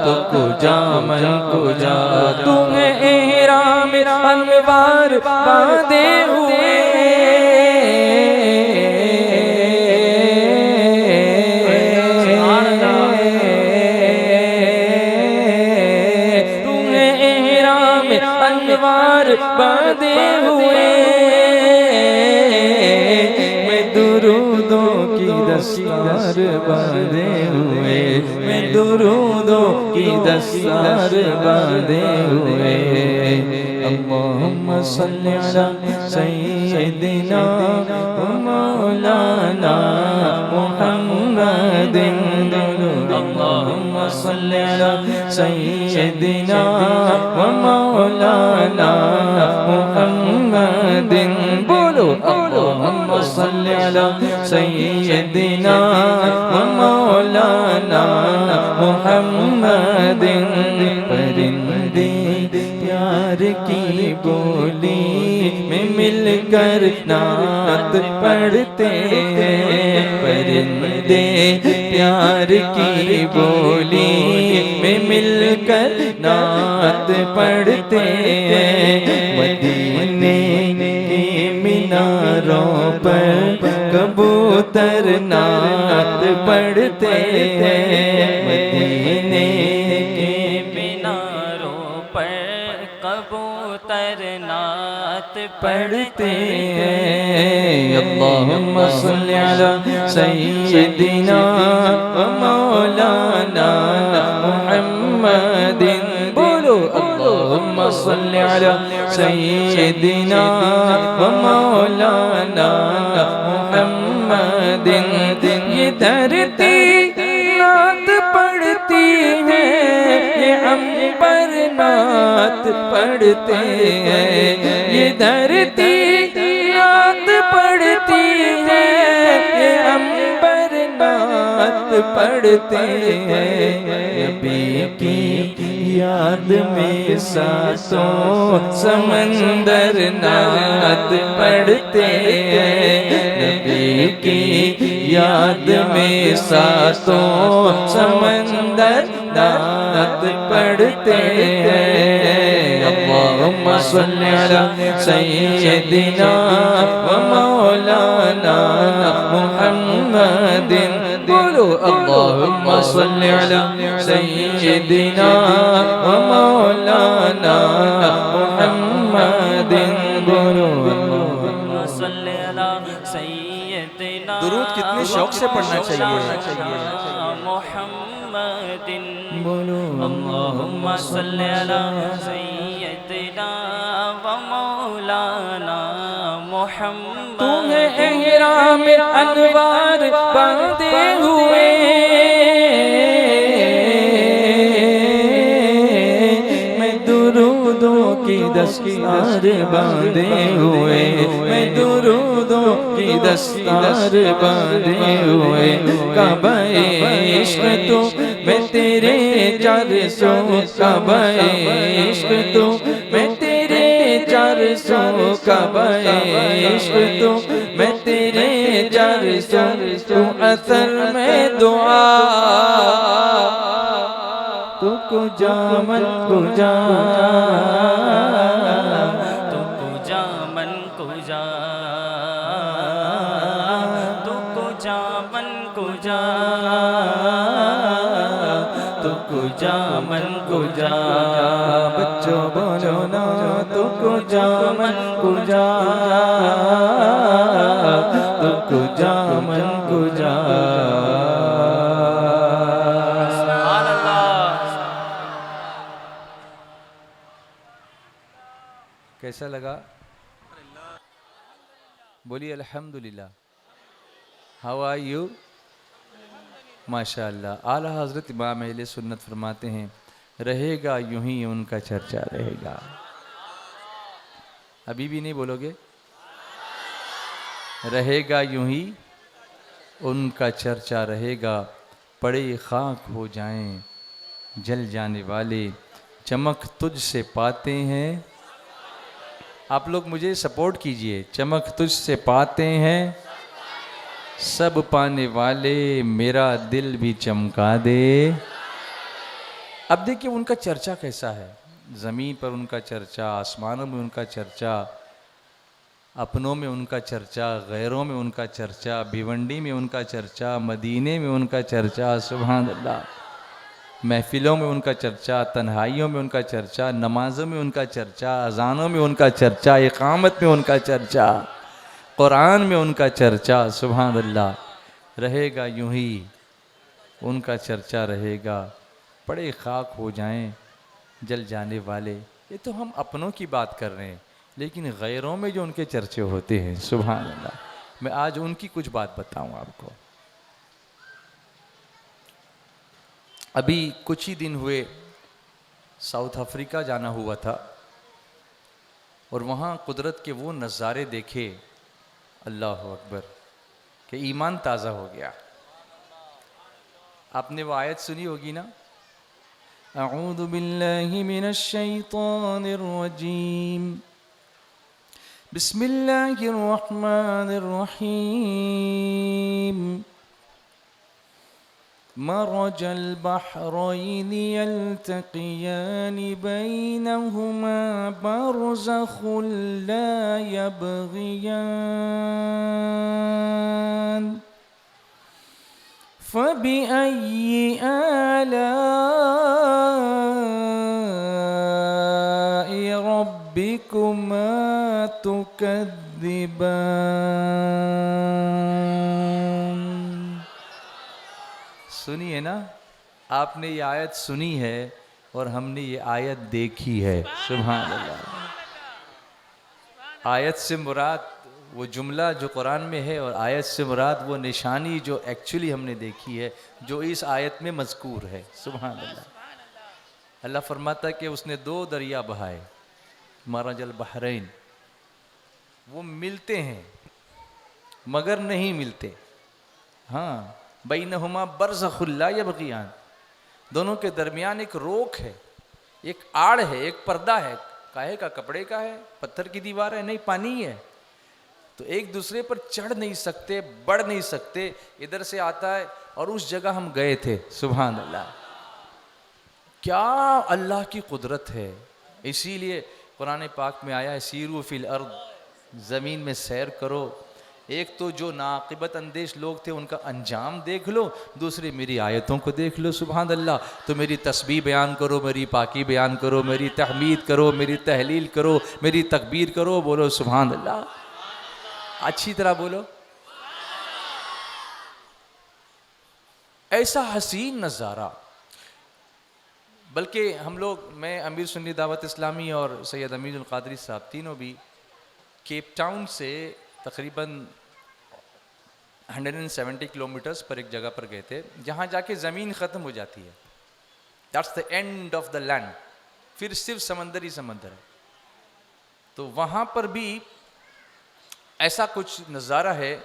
تو کو جا من کو جا تمہیں احرام انوار باندھے ہوئے انوار باندھے ہوئے میں درودوں کی دستار باندھے ہوئے میں درودوں کی دستار باندھے ہوئے اللہم صلی علی سیدنا و مولانا محمد اللہم صلی علی سیدنا و مولانا محمد بولو اللہم صلی علی سیدنا و مولانا محمد پرندے پیار کی بولی میں مل کر نعت پڑھتے ہیں پرندے پیار کی بولی میں مل کر نعت پڑھتے ہیں مدینے کی میناروں پر کبوتر نعت پڑھتے ہیں مدینے کے میناروں پر کبوتر نعت پڑھتے ہیں اللہم صلی علی سیدنا و مولانا محمد بولو اللہم صلی علی سیدنا و مولانا محمد یہ دھرتی نعت پڑھتی ہے یہ عنبر نعت پڑھتے ہیں یہ دھرتی نعت پڑھتی ہے یہ عنبر نعت پڑھتے ہیں نبی کی یاد میں ساتوں سمندر نعت پڑھتے ہیں نبی کی یاد میں ساتوں سمندر نعت پڑھتے ہیں اللہم صلی علی سیدنا و مولانا محمد بولو اللہم صلی علی سیدنا و مولانا محمد بولو اللہم صلی علی سیدنا درود کتنے شوق سے پڑھنا چاہیے محمد بولو اللہم صلی علی سیدنا و مولانا محمد تمہیں احرام انوار باندھے ہوئے میں درودوں کی دستار باندھے ہوئے میں درودوں کی دستار باندھے ہوئے کعبہ عشق تو میں تیرے چار سو کعبہ عشق تو میں تیرے چار سو کعبہ عشق تو میں تیرے چار سو تو اثر میں دعا تو کجا من کجا تو کجا من کجا تو کجا من کجا تو کجا من کجا بچوں بولو نا تو کجا من کجا تو کجا من کجا سبحان اللہ کیسا لگا بولیے الحمدللہ ہاؤ آر یو ماشاءاللہ اعلیٰ حضرت امام اہل سنت فرماتے ہیں رہے گا یوں ہی ان کا چرچا رہے گا ابھی بھی نہیں بولو گے رہے گا یوں ہی ان کا چرچا رہے گا پڑے خاک ہو جائیں جل جانے والے چمک تجھ سے پاتے ہیں آپ لوگ مجھے سپورٹ کیجئے چمک تجھ سے پاتے ہیں سب پانے والے میرا دل بھی چمکا دے اب دیکھیں ان کا چرچا کیسا ہے زمین پر ان کا چرچا آسمانوں میں ان کا چرچا اپنوں میں ان کا چرچا غیروں میں ان کا چرچا بھیونڈی میں ان کا چرچا مدینے میں ان کا چرچا سبحان اللہ محفلوں میں ان کا چرچا تنہائیوں میں ان کا چرچا نمازوں میں ان کا چرچا اذانوں میں ان کا چرچا اقامت میں ان کا چرچا قرآن میں ان کا چرچا سبحان اللہ رہے گا یوں ہی ان کا چرچا رہے گا، پڑے خاک ہو جائیں جل جانے والے. یہ تو ہم اپنوں کی بات کر رہے ہیں، لیکن غیروں میں جو ان کے چرچے ہوتے ہیں سبحان اللہ، میں آج ان کی کچھ بات بتاؤں آپ کو. ابھی کچھ ہی دن ہوئے ساؤتھ افریقہ جانا ہوا تھا، اور وہاں قدرت کے وہ نظارے دیکھے، اللہ اکبر، کہ ایمان تازہ ہو گیا. آپ نے وہ آیت سنی ہوگی نا، اعوذ باللہ من الشیطان الرجیم بسم اللہ الرحمن الرحیم مرج البحرین یلتقیان بینہما برزخ لا یبغیان فبأي آلاء ربكما تكذبان. سنی ہے نا، آپ نے یہ آیت سنی ہے اور ہم نے یہ آیت دیکھی ہے. سبحان اللہ. آیت سے مراد وہ جملہ جو قرآن میں ہے، اور آیت سے مراد وہ نشانی جو ایکچولی ہم نے دیکھی ہے، جو اس آیت میں مذکور ہے. سبحان اللہ. اللہ فرماتا ہے کہ اس نے 2 دریا بہائے، مرج البحرین، وہ ملتے ہیں مگر نہیں ملتے. ہاں، بینہما برزخ لا یبغیان، دونوں کے درمیان ایک روک ہے، ایک آڑ ہے، ایک پردہ ہے. کاہے کا؟ کپڑے کا ہے، پتھر کی دیوار ہے؟ نہیں، پانی ہے. تو ایک دوسرے پر چڑھ نہیں سکتے، بڑھ نہیں سکتے. ادھر سے آتا ہے، اور اس جگہ ہم گئے تھے. سبحان اللہ. کیا اللہ کی قدرت ہے. اسی لیے قرآن پاک میں آیا ہے سیروا فی الارض، زمین میں سیر کرو. ایک تو جو ناعاقبت اندیش لوگ تھے ان کا انجام دیکھ لو، دوسرے میری آیتوں کو دیکھ لو. سبحان اللہ. تو میری تسبیح بیان کرو، میری پاکی بیان کرو، میری تحمید کرو، میری تحلیل کرو، میری تکبیر کرو. بولو سبحان اللہ، اچھی طرح بولو. ایسا حسین نظارہ. بلکہ ہم لوگ، میں، امیر سنی دعوت اسلامی اور سید امین القادری صاحب، تینوں بھی کیپ ٹاؤن سے تقریباً 170 کلومیٹرز پر ایک جگہ پر گئے تھے جہاں جا کے زمین ختم ہو جاتی ہے. That's the end of the land. پھر صرف سمندر ہی سمندر ہے. تو وہاں پر بھی ایسا کچھ نظارہ ہے.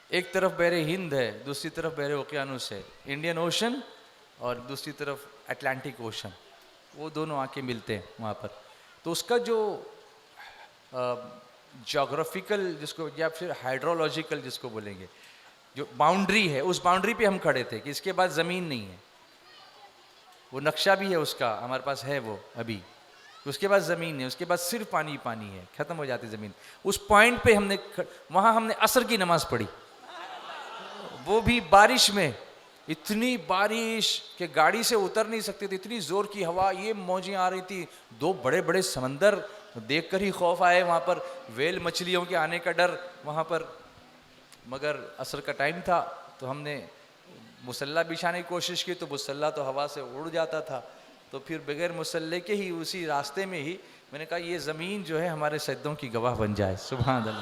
ایک طرف بحر ہند ہے، دوسری طرف بحر اوقیانوس ہے، انڈین اوشن، اور دوسری طرف اٹلانٹک اوشن. وہ دونوں آ کے ملتے ہیں وہاں پر. تو اس کا جو جغرافیکل جس کو، یا پھر ہائیڈرولوجیکل جس کو بولیں گے، جو باؤنڈری ہے، اس باؤنڈری پہ ہم کھڑے تھے کہ اس کے بعد زمین نہیں ہے. وہ نقشہ بھی ہے اس کا ہمارے پاس ہے وہ ابھی. اس کے بعد زمین ہے، اس کے بعد صرف پانی پانی ہے، ختم ہو جاتی زمین. اس پوائنٹ پہ وہاں ہم نے عصر کی نماز پڑھی، وہ بھی بارش میں. اتنی بارش کہ گاڑی سے اتر نہیں سکتے تھے، اتنی زور کی ہوا، یہ موجیں آ رہی تھی. 2 بڑے بڑے سمندر دیکھ کر ہی خوف آئے. وہاں پر ویل مچھلیوں کے آنے کا ڈر وہاں پر. مگر عصر کا ٹائم تھا تو ہم نے مسلح بچھانے کی کوشش کی، تو مسلح تو ہوا سے اڑ جاتا تھا. تو پھر بغیر مسلح کے ہی اسی راستے میں ہی میں نے کہا یہ زمین جو ہے ہمارے سجدوں کی گواہ بن جائے. سبحان اللہ.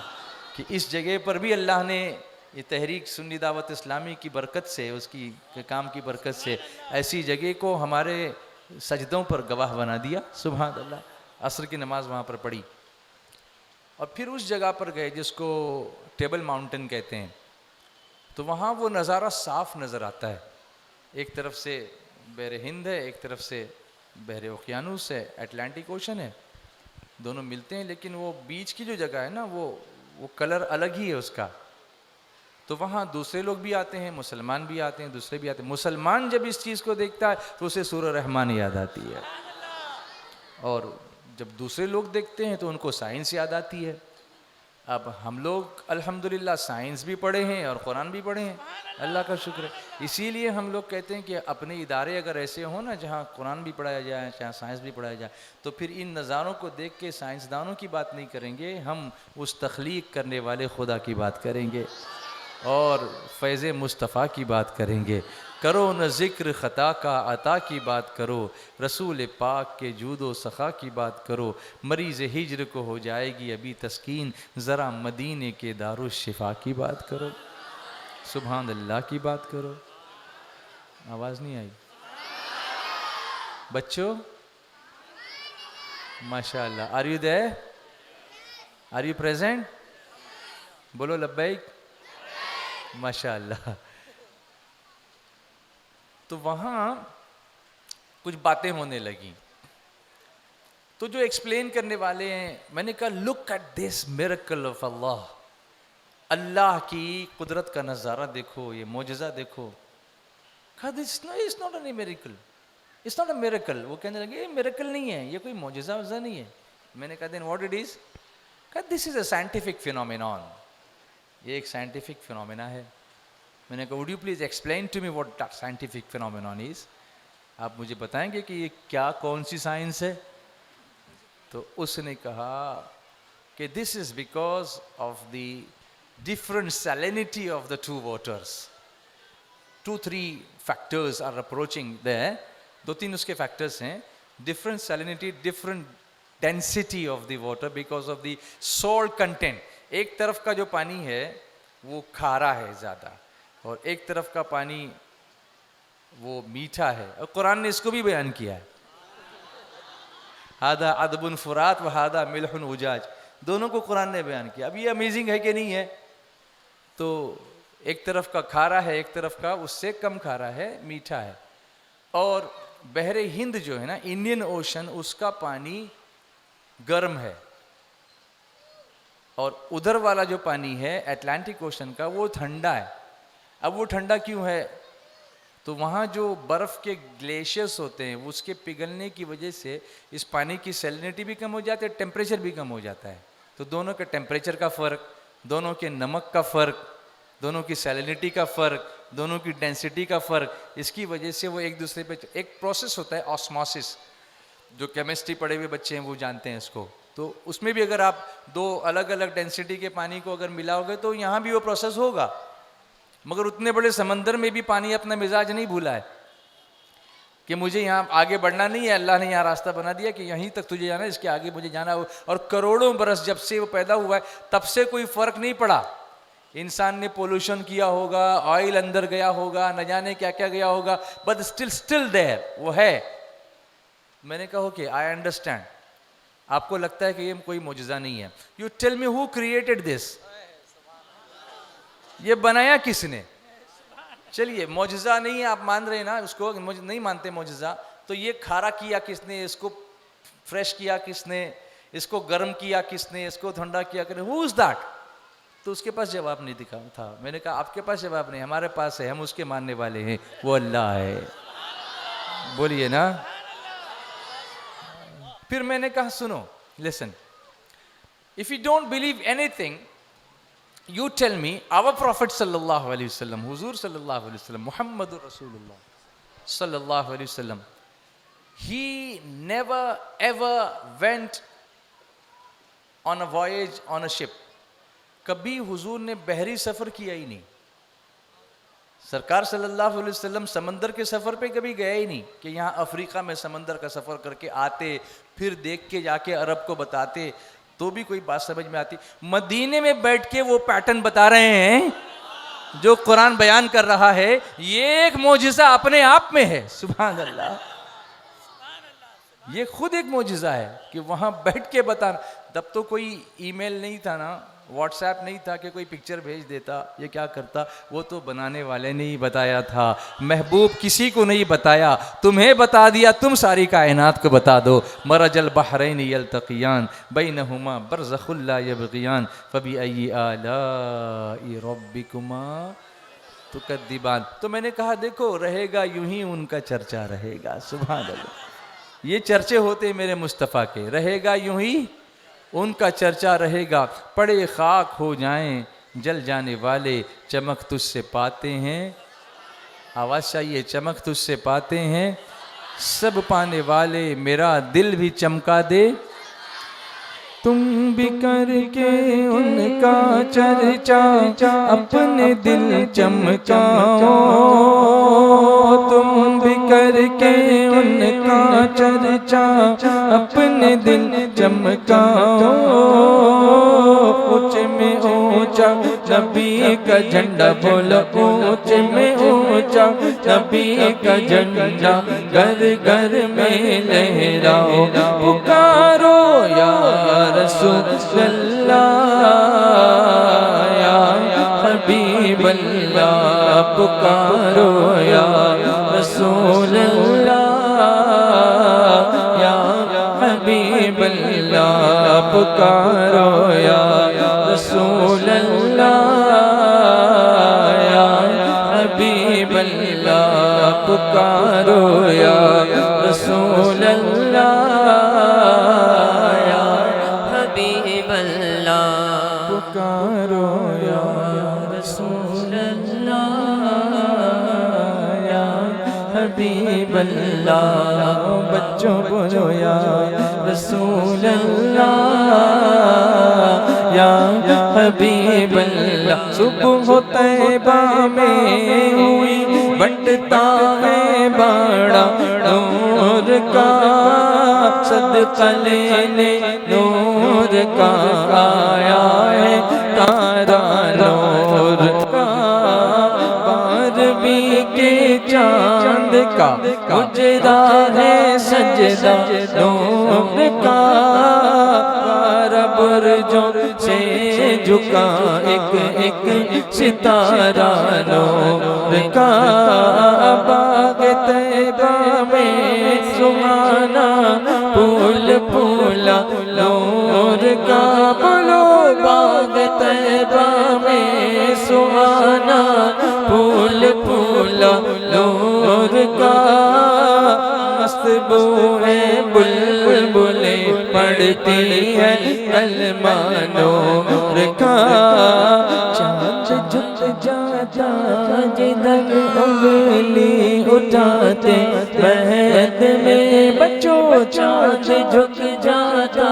کہ اس جگہ پر بھی اللہ نے یہ تحریک سنی دعوت اسلامی کی برکت سے، اس کی کام کی برکت سے، ایسی جگہ کو ہمارے سجدوں پر گواہ بنا دیا. سبحان اللہ. عصر کی نماز وہاں پر پڑھی، اور پھر اس جگہ پر گئے جس کو ٹیبل ماؤنٹین کہتے ہیں. تو وہاں وہ نظارہ صاف نظر آتا ہے. ایک طرف سے بحر ہند ہے، ایک طرف سے بحر اوقیانوس ہے، اٹلانٹک اوشن ہے. دونوں ملتے ہیں، لیکن وہ بیچ کی جو جگہ ہے نا، وہ کلر الگ ہی ہے اس کا. تو وہاں دوسرے لوگ بھی آتے ہیں، مسلمان بھی آتے ہیں، دوسرے بھی آتے ہیں. مسلمان جب اس چیز کو دیکھتا ہے تو اسے سورہ رحمان یاد آتی ہے، اور جب دوسرے لوگ دیکھتے ہیں تو ان کو سائنس یاد آتی ہے. اب ہم لوگ الحمدللہ سائنس بھی پڑھے ہیں اور قرآن بھی پڑھے ہیں، اللہ کا شکر ہے. اسی لیے ہم لوگ کہتے ہیں کہ اپنے ادارے اگر ایسے ہوں نا جہاں قرآن بھی پڑھایا جائے، جہاں سائنس بھی پڑھایا جائے، تو پھر ان نظاروں کو دیکھ کے سائنسدانوں کی بات نہیں کریں گے، ہم اس تخلیق کرنے والے خدا کی بات کریں گے اور فیض مصطفیٰ کی بات کریں گے. کرو نہ ذکر خطا کا عطا کی بات کرو، رسول پاک کے جود و سخا کی بات کرو. مریض ہجر کو ہو جائے گی ابھی تسکین، ذرا مدینے کے دارالشفا کی بات کرو، سبحان اللہ کی بات کرو. آواز نہیں آئی بچوں؟ ماشاء اللہ. Are you there? Are you present? بولو لبیک. ماشاء اللہ. تو وہاں کچھ باتیں ہونے لگیں تو جو ایکسپلین کرنے والے ہیں، میں نے کہا look at this miracle of Allah, اللہ کی قدرت کا نظارہ دیکھو، یہ معجزہ دیکھو. کہا this is not a miracle, it's not a miracle. وہ کہنے لگے یہ میریکل نہیں ہے، یہ کوئی معجزہ وجزہ نہیں ہے. میں نے کہا دین واٹ اٹ از؟ کہا دس از اے سائنٹیفک فینومینون، یہ ایک سائنٹیفک فینومینا ہے. میں نے کہا would you please explain to me what scientific phenomenon is? آپ مجھے بتائیں گے کہ یہ کیا، کون سی سائنس ہے؟ تو اس نے کہا کہ this is because of the different salinity of the two waters. 2-3 factors are approaching there. 2-3 اس کے فیکٹرز ہیں. Different salinity, different density of the water because of the salt content. ایک طرف کا جو پانی ہے وہ کھارا ہے زیادہ، اور ایک طرف کا پانی وہ میٹھا ہے. اور قرآن نے اس کو بھی بیان کیا ہے، ہادہ عذب فرات و ہادہ ملح اجاج. دونوں کو قرآن نے بیان کیا. اب یہ امیزنگ ہے کہ نہیں ہے؟ تو ایک طرف کا کھارا ہے، ایک طرف کا اس سے کم کھارا ہے، میٹھا ہے. اور بحر ہند جو ہے نا، انڈین اوشن، اس کا پانی گرم ہے، اور ادھر والا جو پانی ہے اٹلانٹک اوشن کا وہ ٹھنڈا ہے. اب وہ ٹھنڈا کیوں ہے؟ تو وہاں جو برف کے گلیشیئرس ہوتے ہیں اس کے پگھلنے کی وجہ سے اس پانی کی سیلینٹی بھی کم ہو جاتی ہے، ٹیمپریچر بھی کم ہو جاتا ہے. تو دونوں کے ٹیمپریچر کا فرق، دونوں کے نمک کا فرق، دونوں کی سیلینٹی کا فرق، دونوں کی ڈینسٹی کا فرق، اس کی وجہ سے وہ ایک دوسرے پہ ایک پروسیس ہوتا ہے آسموسس. جو کیمسٹری پڑھے ہوئے بچے ہیں وہ جانتے ہیں اس کو. تو اس میں بھی اگر آپ دو الگ الگ ڈینسٹی کے پانی کو اگر ملاؤ گے تو یہاں بھی وہ پروسیس ہوگا. مگر اتنے بڑے سمندر میں بھی پانی اپنا مزاج نہیں بھولا ہے کہ مجھے یہاں آگے بڑھنا نہیں ہے، اللہ نے یہاں راستہ بنا دیا کہ یہیں تک تجھے جانا ہے، اس کے آگے مجھے جانا ہو. اور کروڑوں برس جب سے وہ پیدا ہوا ہے تب سے کوئی فرق نہیں پڑا. انسان نے پولوشن کیا ہوگا، آئل اندر گیا ہوگا، نہ جانے کیا کیا گیا ہوگا، بٹ اسٹل دیر وہ ہے. میں نے کہا اوکے آئی انڈرسٹینڈ. آپ کو لگتا ہے کہ یہ کوئی معجزہ نہیں ہے. You tell me who created this? یہ بنایا کس نے؟ چلیے معجزہ نہیں ہے، آپ مان رہے ہیں نا اس کو، نہیں مانتے معجزہ تو یہ کھارا کیا کس نے، اس کو فریش کیا کس نے، اس کو گرم کیا کس نے، اس کو ٹھنڈا کیا کس نے؟ ہو از دیٹ؟ تو اس کے پاس جواب نہیں دکھا تھا. میں نے کہا آپ کے پاس جواب نہیں، ہمارے پاس ہے، ہم اس کے ماننے والے ہیں، وہ اللہ ہے. بولیے نا. پھر میں نے کہا سنو، listen, if you don't believe anything, you tell me our Prophet sallallahu alaihi wasallam, Huzur sallallahu alaihi wasallam, Muhammadur Rasulullah sallallahu alaihi wasallam, he never ever went on a voyage on a ship. کبھی حضور نے بحری سفر کیا ہی نہیں. سرکار صلی اللہ علیہ وسلم سمندر کے سفر پہ کبھی گئے ہی نہیں کہ یہاں افریقہ میں سمندر کا سفر کر کے آتے، پھر دیکھ کے جا کے عرب کو بتاتے تو بھی کوئی بات سمجھ میں آتی. مدینے میں بیٹھ کے وہ پیٹرن بتا رہے ہیں جو قرآن بیان کر رہا ہے. یہ ایک معجزہ اپنے آپ میں ہے. سبحان اللہ. یہ خود ایک معجزہ ہے کہ وہاں بیٹھ کے بتانا. تب تو کوئی ای میل نہیں تھا نا، واٹس ایپ نہیں تھا کہ کوئی پکچر بھیج دیتا یہ کیا کرتا. وہ تو بنانے والے نے ہی بتایا تھا. محبوب کسی کو نہیں بتایا، تمہیں بتا دیا، تم ساری کائنات کو بتا دو. مرج البحرین یلتقیان بینہما برزخ لا یبغیان فبأی آلاء ربکما تکذبان. تو میں نے کہا دیکھو رہے گا یوں ہی ان کا چرچا رہے گا. سبحان اللہ. یہ چرچے ہوتے میرے مصطفیٰ کے، رہے گا یوں ہی ان کا چرچا رہے گا، پڑے خاک ہو جائیں جل جانے والے، چمک تجھ سے پاتے ہیں، آواز چاہیے، چمک تجھ سے پاتے ہیں سب پانے والے، میرا دل بھی چمکا دے، تم بھی کر کے ان کا چرچا اپنے دل چمکاؤ، تم بھی کر کے ان کا چرچا اپنے دل چمکاؤ، اونچے میں اونچا نبی کا جھنڈا بولو، اونچے میں اونچا نبی کا جھنڈا گھر گھر میں لہراؤ، پکارو یا رسول اللہ یا حبیب اللہ، پکارو یا رسول اللہ یا حبیب اللہ، پکارو یا رسول اللہ یا حبیب اللہ، پکارو یا رسول اللہ یا حبیب اللہ، پکارو یا رسول اللہ یا حبیب اللہ، بچوں بولو یا رسول اللہ یا حبیب اللہ، صبح طیبہ میں ہوئی بٹتا ہے بڑا نور کا، صدقہ لینے نور کا آیا ہے تارا نور کا، بارہویں کے چاند کا اجڑا ہے سجدہ نور کا، برجوں سے جھکا ایک ایک ستارہ نور کا، باغ طیبہ میں سہانا پھول پھولا نور کا، بولو باغ طیبہ میں سہانا پھول پھولا نور کا، مست بو ہے بلبلیں پڑھتی ہے کلمہ نور کا، چاند جھک جاتا جدھر انگلی اٹھاتے مہد میں، بچوں چاند جھک جاتا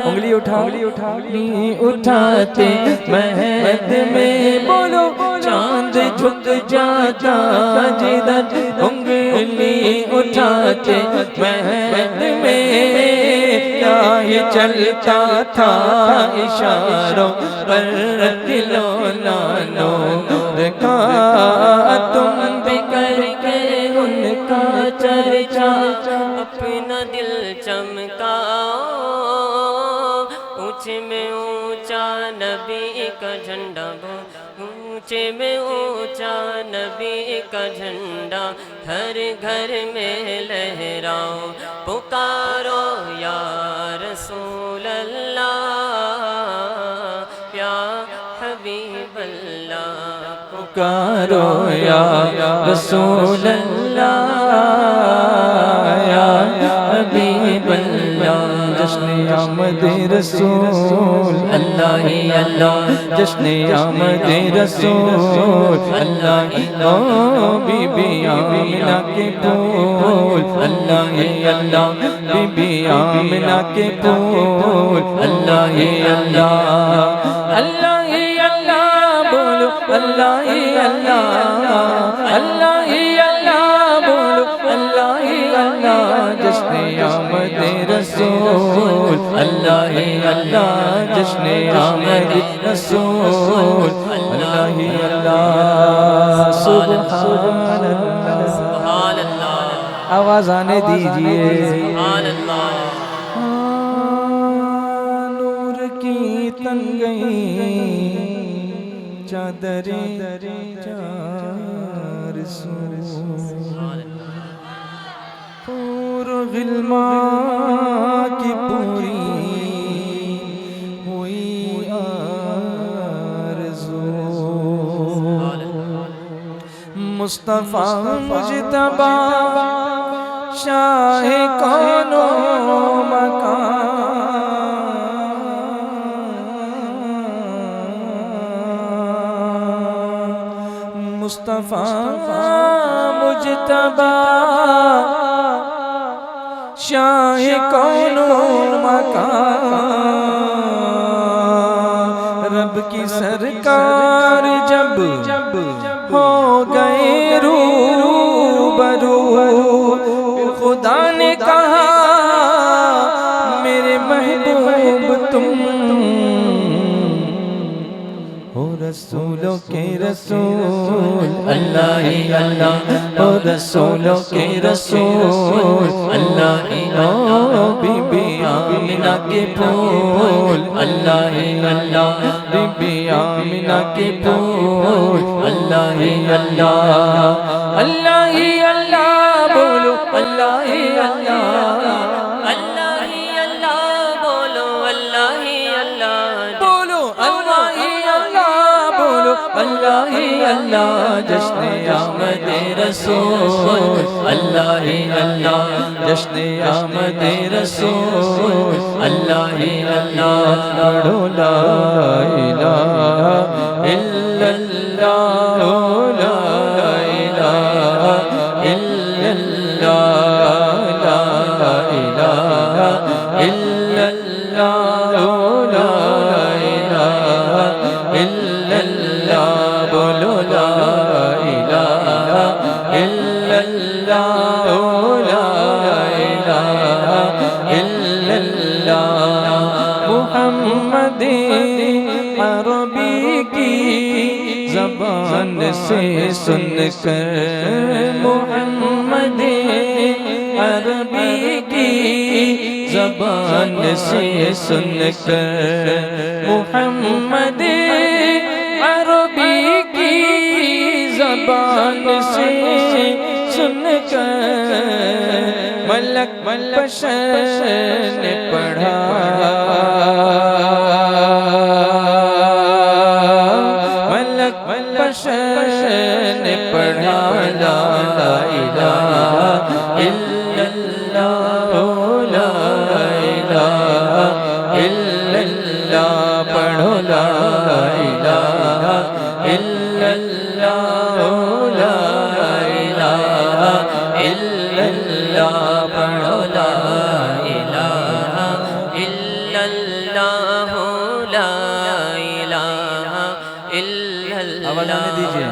انگلی اٹھاتے مہد میں، بولو چاند جھک جاتا جدھر انگلی اٹھاتے مہد میں، کیا یہ چلتا تھا اشاروں پر کھلونا نور کا، تم بھی کر کے ان کا چرچا اپنا دل چمکاؤ، اونچے میں اونچا نبی کا جھنڈا بول، اونچے میں اونچا نبی کا جھنڈا ہر گھر میں لہراؤ، پکارو یا رسول اللہ یا حبیب اللہ، پکارو یا رسول اللہ یا حبیب اللہ، جشن آمد رسول اللہ ہی اللہ، جشن آمد رسول اللہ ہی، بی بی آمنہ کے پھول اللہ ہی اللہ، بی بی آمنہ کے پھول اللہ ہی اللہ، اللہ ہی اللہ بولو، اللہ ہی اللہ، اللہ ہی اللہ بولو، اللہ ہی اللہ، جشن آمد رسول اللہ ہی اللہ، جشن آمد رسول اللہ ہی اللہ، سبحان اللہ، سبحان اللہ، آواز آنے دیجئے، سبحان اللہ، نور کی تن گئی چادریں چار سو، پور غلمان کی پوری ہوئی آرزو، مصطفیٰ مجتبی شاہ کون و مکان، مصطفیٰ مجتبی شاہ کون و مکان، رب کی سرکار جب ہو گئے روبرو، خدا نے کہا میرے محبوب تم ہو رسولوں کے رسول، اللہ ہی اللہ ہو رسولوں کے رسول، اللہ ہی اللہ بی بی آمنہ کے پھول، اللہ ہی اللہ بی بی آمنہ کے پھول، اللہ ہی اللہ، اللہ ہی اللہ بولو، اللہ ہی اللہ، اللہ ہی اللہ بولو، اللہ ہی اللہ بولو اللہ ہی اللہ، بولو اللہ ہی اللہ، جشن آمد رسول، اللہ ہی اللہ، جشن آمد رسول، اللہ ہی اللہ، پڑھو لا الہ الا اللہ، لا الہ الا اللہ، لا الہ الا اللہ، لا الہ الا اللہ، بولو لا الہ الا اللہ، لا الہ الا اللہ، محمد عربی کی زبان سے سن کر، محمد عربی کی زبان سے سن کر، محمد عربی کی زبان سے سن کر، ملک بشر نے پڑھا، ملک بشر نے پڑھا لا الہ الا اللہ، لا الہ الا اللہ، پڑھو لا الہ الا اللہ، لا الہ الا اللہ، پڑھو لا الہ الا اللہ، لا الہ الا اللہ، آواز آنے دیجئے،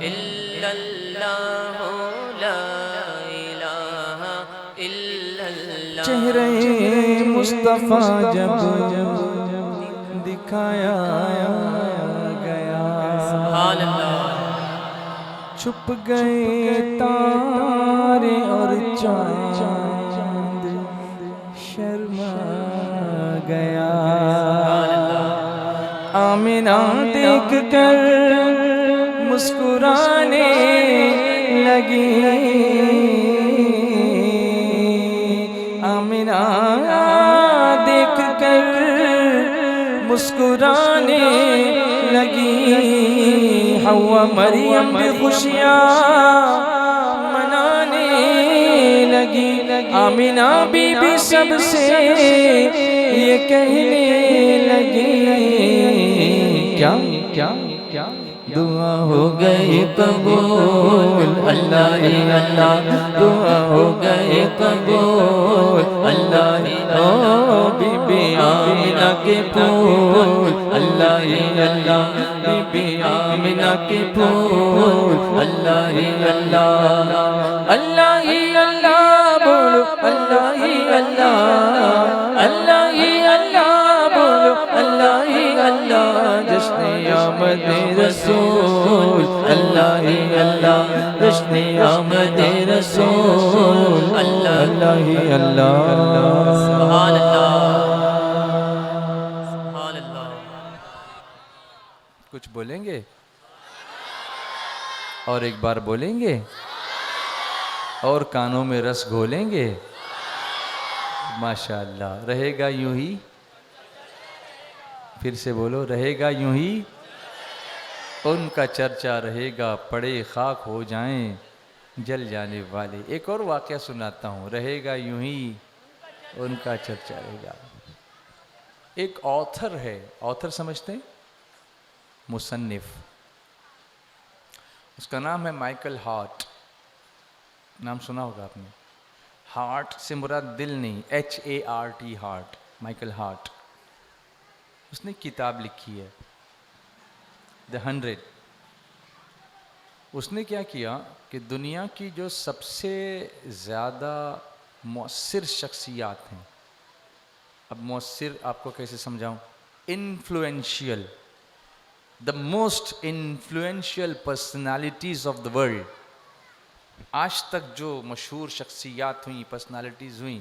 الا اللہ، لا الہ الا اللہ، چہرے مصطفیٰ جب دکھایا گیا، سبحان اللہ، چھپ گئے تارے اور چاند شرما گیا، آمنہ دیکھ کر مسکرانے لگی، آمنہ دیکھ کر مسکرانے لگی، حوا مریم بھی خوشیاں منانے لگی، آمنہ بی بی سب سے یہ کہنے لگی، کیا کیا کیا دعا ہو گئی قبول، اللہ ہی اللہ، دعا ہو گئی قبول، اللہ ہی اللہ، بی بی آمنہ کے پھول، اللہ ہی اللہ، بی بی آمنہ کے پھول، اللہ ہی اللہ، اللہ ہی اللہ، بولو اللہ ہی اللہ، اللہ ہی اللہ، بولو اللہ ہی اللہ، جشن آمد رسول، اللہ ہی اللہ، جشن آمد رسول، اللہ ہی اللہ، سبحان اللہ، سبحان اللہ، کچھ بولیں گے اور ایک بار بولیں گے اور کانوں میں رس گھولیں گے، ماشاءاللہ، رہے گا یوں ہی، پھر سے بولو، رہے گا یوں ہی، ان کا چرچا رہے گا، پڑے خاک ہو جائیں جل جانے والے۔ ایک اور واقعہ سناتا ہوں، رہے گا یوں ہی ان کا چرچا رہے گا۔ ایک آتھر ہے، آتھر سمجھتے ہیں؟ مصنف، اس کا نام ہے مائیکل ہارٹ. نام سنا ہوگا آپ نے. ہارٹ سے مراد دل نہیں، HART ہارٹ، مائیکل ہارٹ. اس نے کتاب لکھی ہے The 100. اس نے کیا کیا کہ دنیا کی جو سب سے زیادہ مؤثر شخصیات ہیں، اب مؤثر آپ کو کیسے سمجھاؤں، influential, the most influential personalities of the world، آج تک جو مشہور شخصیات ہوئیں، پرسنالٹیز ہوئیں،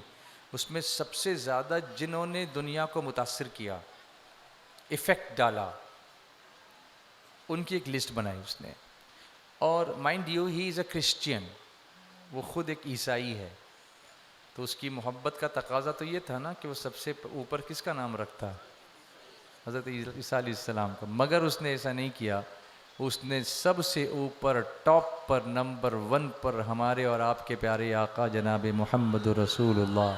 اس میں سب سے زیادہ جنہوں نے دنیا کو متاثر کیا، ایفیکٹ ڈالا، ان کی ایک لسٹ بنائی اس نے. اور mind you he is a Christian, وہ خود ایک عیسائی ہے، تو اس کی محبت کا تقاضا تو یہ تھا نا کہ وہ سب سے اوپر کس کا نام رکھتا، حضرت عیسیٰ علیہ السلام کا. مگر اس نے ایسا نہیں کیا، اس نے سب سے اوپر ٹاپ پر نمبر 1 پر ہمارے اور آپ کے پیارے آقا جناب محمد رسول اللہ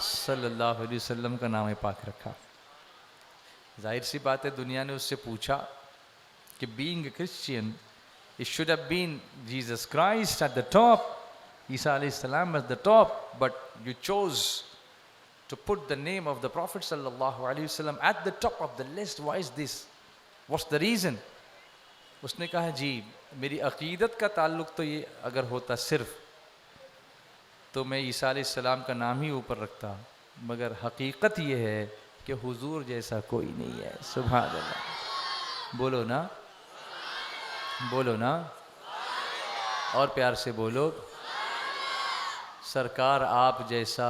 صلی اللہ علیہ وسلم کا نام پاک رکھا. ظاہر سی بات ہے دنیا نے اس سے پوچھا کہ being a Christian, it should have been Jesus Christ at the top, عیسیٰ علیہ السلام at the top, but you chose to put the name of the Prophet sallallahu alaihi wasallam at the top of the list. Why is this? What's the reason? اس نے کہا جی میری عقیدت کا تعلق تو یہ اگر ہوتا صرف تو میں عیسیٰ علیہ السلام کا نام ہی اوپر رکھتا، مگر حقیقت یہ ہے کہ حضور جیسا کوئی نہیں ہے. سبحان اللہ، بولو نا، بولو نا، اور پیار سے بولو. سرکار آپ جیسا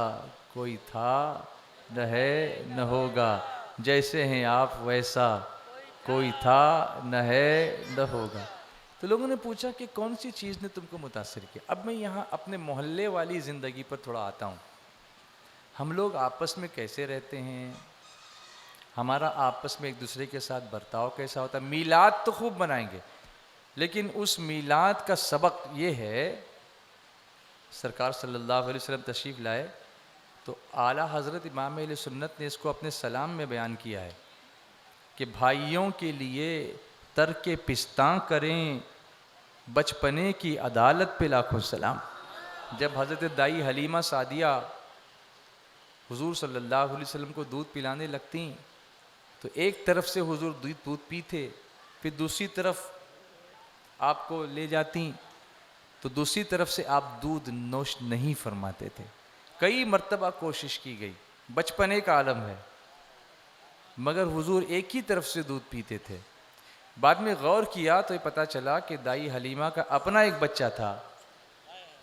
کوئی تھا نہ ہے نہ ہوگا، جیسے ہیں آپ ویسا کوئی تھا نہ ہے نہ ہوگا. تو لوگوں نے پوچھا کہ کون سی چیز نے تم کو متاثر کیا. اب میں یہاں اپنے محلے والی زندگی پر تھوڑا آتا ہوں. ہم لوگ آپس میں کیسے رہتے ہیں، ہمارا آپس میں ایک دوسرے کے ساتھ برتاؤ کیسا ہوتا ہے. میلاد تو خوب منائیں گے، لیکن اس میلاد کا سبق یہ ہے، سرکار صلی اللہ علیہ وسلم تشریف لائے تو اعلیٰ حضرت امام اہل سنت نے اس کو اپنے سلام میں بیان کیا ہے کہ بھائیوں کے لیے ترک پستاں کریں، بچپنے کی عدالت پہ لاکھوں سلام. جب حضرت دائی حلیمہ سعدیہ حضور صلی اللہ علیہ وسلم کو دودھ پلانے لگتی تو ایک طرف سے حضور دودھ پیتے، پھر دوسری طرف آپ کو لے جاتی تو دوسری طرف سے آپ دودھ نوش نہیں فرماتے تھے. کئی مرتبہ کوشش کی گئی، بچپنے کا عالم ہے، مگر حضور ایک ہی طرف سے دودھ پیتے تھے. بعد میں غور کیا تو یہ پتہ چلا کہ دائی حلیمہ کا اپنا ایک بچہ تھا،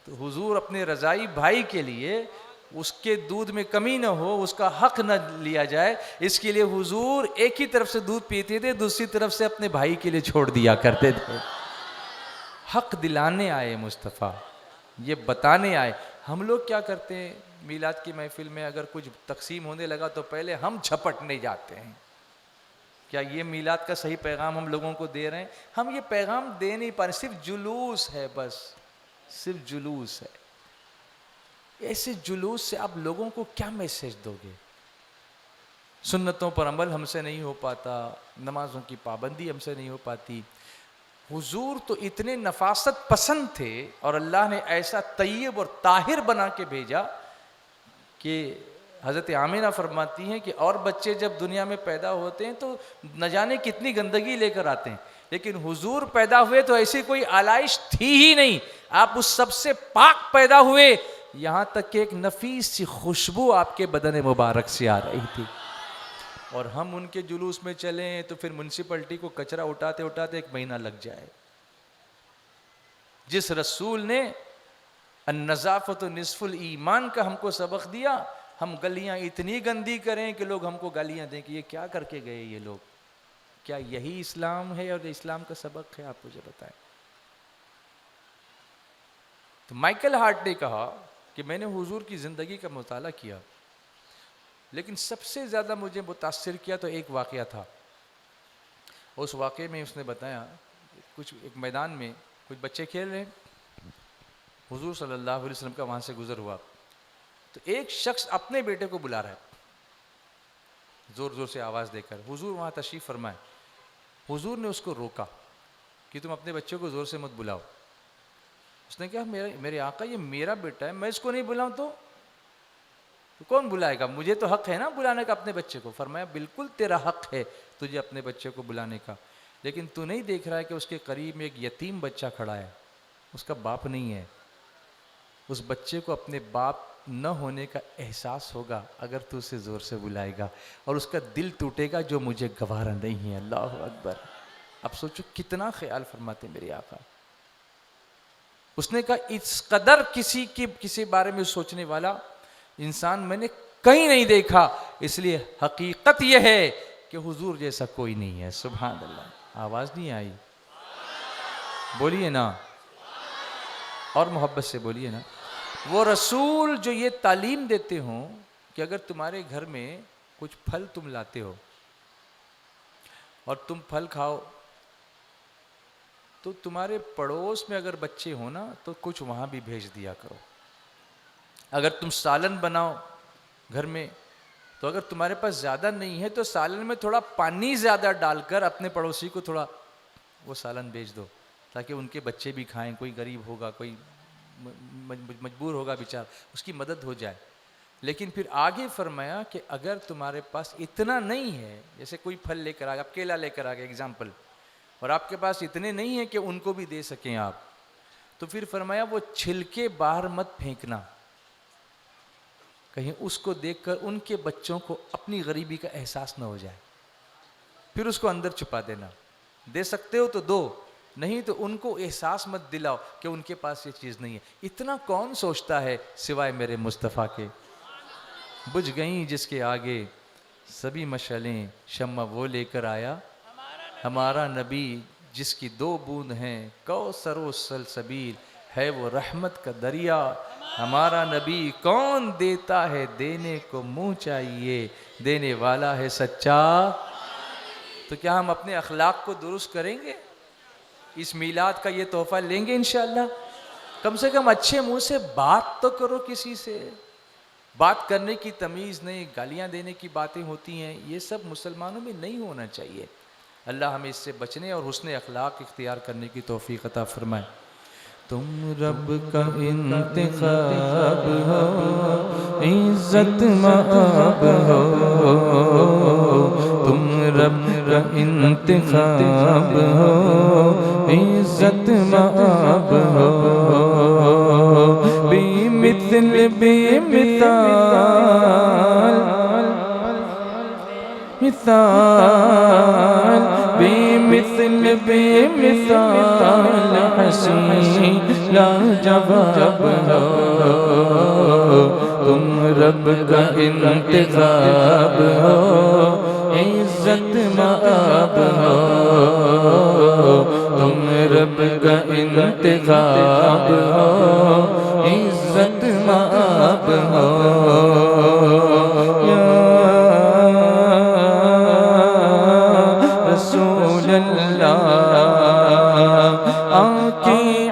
تو حضور اپنے رضائی بھائی کے لیے اس کے دودھ میں کمی نہ ہو، اس کا حق نہ لیا جائے، اس کے لیے حضور ایک ہی طرف سے دودھ پیتے تھے، دوسری طرف سے اپنے بھائی کے لیے چھوڑ دیا کرتے تھے. حق دلانے آئے مصطفیٰ، یہ بتانے آئے. ہم لوگ کیا کرتے ہیں میلاد کی محفل میں، اگر کچھ تقسیم ہونے لگا تو پہلے ہم جھپٹنے جاتے ہیں. کیا یہ میلاد کا صحیح پیغام ہم لوگوں کو دے رہے ہیں؟ ہم یہ پیغام دے نہیں پا رہے، صرف جلوس ہے، بس صرف جلوس ہے. ایسے جلوس سے آپ لوگوں کو کیا میسج دو گے؟ سنتوں پر عمل ہم سے نہیں ہو پاتا، نمازوں کی پابندی ہم سے نہیں ہو پاتی. حضور تو اتنے نفاست پسند تھے اور اللہ نے ایسا طیب اور طاہر بنا کے بھیجا کہ حضرت آمینہ فرماتی ہیں کہ اور بچے جب دنیا میں پیدا ہوتے ہیں تو نہ جانے کتنی گندگی لے کر آتے ہیں، لیکن حضور پیدا ہوئے تو ایسی کوئی آلائش تھی ہی نہیں. آپ اس سب سے پاک پیدا ہوئے، یہاں تک کہ ایک نفیس سی خوشبو آپ کے بدن مبارک سے آ رہی تھی. اور ہم ان کے جلوس میں چلیں تو پھر میونسپلٹی کو کچرا اٹھاتے اٹھاتے 1 مہینہ لگ جائے. جس رسول نے النظافت نصف الایمان کا ہم کو سبق دیا، ہم گلیاں اتنی گندی کریں کہ لوگ ہم کو گالیاں دیں کہ یہ کیا کر کے گئے یہ لوگ. کیا یہی اسلام ہے اور اسلام کا سبق ہے؟ آپ مجھے بتائیں. تو مائیکل ہارٹ نے کہا کہ میں نے حضور کی زندگی کا مطالعہ کیا، لیکن سب سے زیادہ مجھے متاثر کیا تو ایک واقعہ تھا. اس واقعے میں اس نے بتایا کچھ ایک میدان میں کچھ بچے کھیل رہے ہیں، حضور صلی اللہ علیہ وسلم کا وہاں سے گزر ہوا تو ایک شخص اپنے بیٹے کو بلا رہا ہے زور زور سے آواز دے کر. حضور وہاں تشریف فرمائے. حضور نے اس کو روکا کہ تم اپنے بچے کو زور سے مت بلاؤ. اس نے کہا میرے آقا یہ میرا بیٹا ہے, میں اس کو نہیں بلاؤں تو کون بلائے گا؟ مجھے تو حق ہے نا بلانے کا اپنے بچے کو. فرمایا بالکل تیرا حق ہے تجھے اپنے بچے کو بلانے کا, لیکن تو نہیں دیکھ رہا ہے کہ اس کے قریب میں ایک یتیم بچہ کھڑا ہے, اس کا باپ نہیں ہے. اس بچے کو اپنے باپ نہ ہونے کا احساس ہوگا اگر تو اسے زور سے بلائے گا, اور اس کا دل ٹوٹے گا جو مجھے گوارا نہیں ہے. اللہ اکبر. اب سوچو کتنا خیال فرماتے میرے آقا. اس نے کہا اس قدر کسی بارے میں سوچنے والا انسان میں نے کہیں نہیں دیکھا, اس لیے حقیقت یہ ہے کہ حضور جیسا کوئی نہیں ہے. سبحان اللہ. آواز نہیں آئی؟ بولیے نا, اور محبت سے بولیے نا. وہ رسول جو یہ تعلیم دیتے ہوں کہ اگر تمہارے گھر میں کچھ پھل تم لاتے ہو اور تم پھل کھاؤ تو تمہارے پڑوس میں اگر بچے ہوں نا تو کچھ وہاں بھی بھیج دیا کرو. اگر تم سالن بناؤ گھر میں تو اگر تمہارے پاس زیادہ نہیں ہے تو سالن میں تھوڑا پانی زیادہ ڈال کر اپنے پڑوسی کو تھوڑا وہ سالن بھیج دو, تاکہ ان کے بچے بھی کھائیں. کوئی غریب ہوگا, کوئی مجبور ہوگا بیچارہ, اس کی مدد ہو جائے. لیکن پھر آگے فرمایا کہ اگر تمہارے پاس اتنا نہیں ہے, جیسے کوئی پھل لے کر آ گیا, آپ کیلا لے کر آ گئے ایگزامپل, اور آپ کے پاس اتنے نہیں ہیں کہ ان کو بھی دے سکیں آپ, تو پھر فرمایا وہ چھلکے باہر مت پھینکنا, کہیں اس کو دیکھ کر ان کے بچوں کو اپنی غریبی کا احساس نہ ہو جائے. پھر اس کو اندر چھپا دینا. دے سکتے ہو تو دو, نہیں تو ان کو احساس مت دلاؤ کہ ان کے پاس یہ چیز نہیں ہے. اتنا کون سوچتا ہے سوائے میرے مصطفیٰ کے. بجھ گئیں جس کے آگے سبھی مشعلیں, شمع وہ لے کر آیا ہمارا نبی, جس کی 2 بوند ہیں کوثر و سلسبیل, ہے وہ رحمت کا دریا. ہمارا نبی کون دیتا ہے دینے کو منہ چاہیے, دینے والا ہے سچا. تو کیا ہم اپنے اخلاق کو درست کریں گے؟ اس میلاد کا یہ تحفہ لیں گے انشاءاللہ. کم سے کم اچھے منہ سے بات تو کرو کسی سے. بات کرنے کی تمیز نہیں, گالیاں دینے کی باتیں ہوتی ہیں, یہ سب مسلمانوں میں نہیں ہونا چاہیے. اللہ ہمیں اس سے بچنے اور حسن اخلاق اختیار کرنے کی توفیق عطا فرمائے. تم رب کا انتخاب ہو, عزت مآب ہو, تم رب کا انتخاب ہو, عزت مآب ہو, بے مثل بے مثال بے مثل بے مثال حسین لاجواب ہو, تم رب کا انتخاب ہو, عزت مآب ہو, تم رب کا انتخاب ہو, عزت مآب ہو.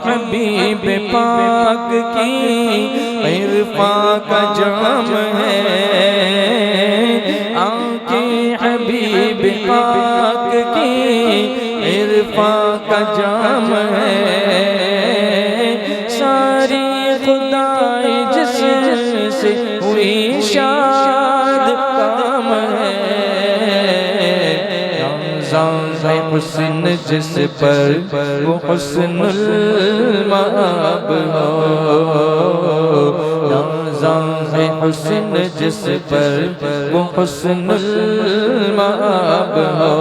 حبیب پاک کی عرفاں کا جام ہے, آنکھیں حبیب پاک کی عرفاں کا جام ہے, ساری خدائی جس سے ہوئی شاد کام ہے. حسن جس پر وہ حسن المآب ہو, حسن جس پر وہ حسن المآب ہو,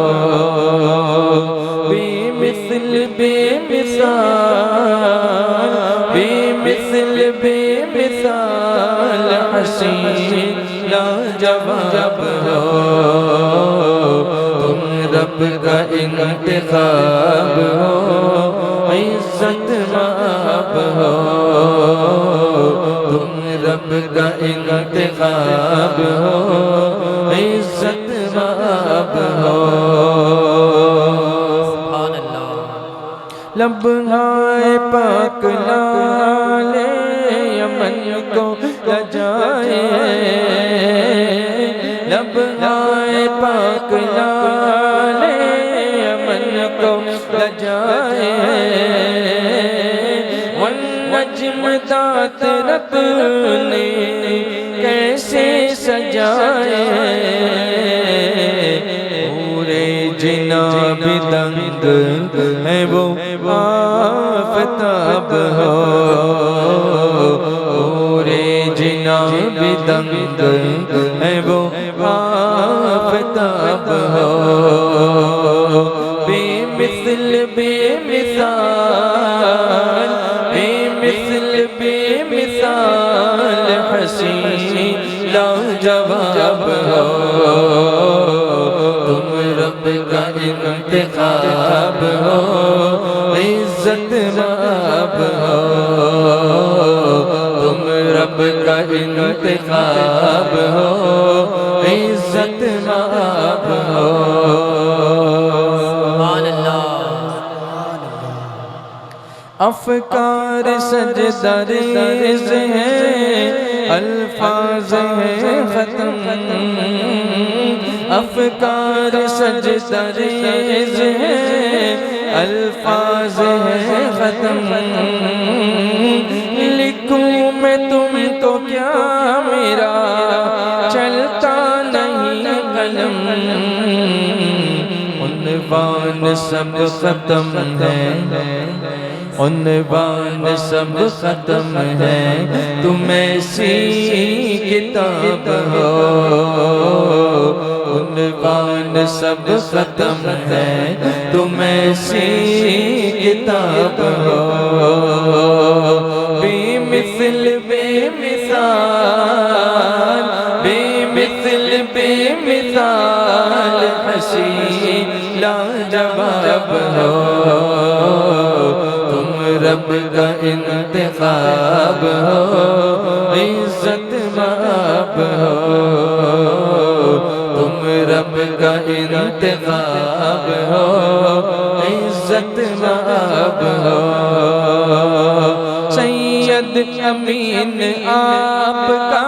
بے مثل بے مثال بے مثل بے مثال حسین لاجواب ہو, رب کا انتخاب ہو, عزت مآب ہو, تم رب کا انتخاب ہو, عزت مآب ہو. سبحان اللہ. لبہائے پاک لالے یمن کو لجائے, لبہائے پاک لالے یمن کو لجائے والنجم دات رب نے کیسے سجائے پورے جناب دنگ ہے وہ آفتاب ہو پورے جناب دنگ ہے وہ آفتاب ہو بے مثل بے مثال بے مثل بے مثال حسین لاجواب ہو تم رب کا انتخاب ہو عزت مآب ہو تم رب کا انتخاب ہو عزت مآب ہو افکار سجدہ ریز ہیں الفاظ ہیں ختم افکار سجدہ ریز ہیں الفاظ ہیں ختم لکھوں میں تم کو کیا میرا چلتا نہیں قلم عنوان سب ختم ہے عنوان سب ختم ہے تم ایسی کتاب ہو عنوان سب ختم ہے تم ایسی کتاب ہو بے مثل بے مثال بے مثل بے مثال حسین لاجواب ہو رب کا انتخاب ہو عزت مآب ہو تم رب کا انتخاب ہو عزت مآب ہو سید امین آپ کا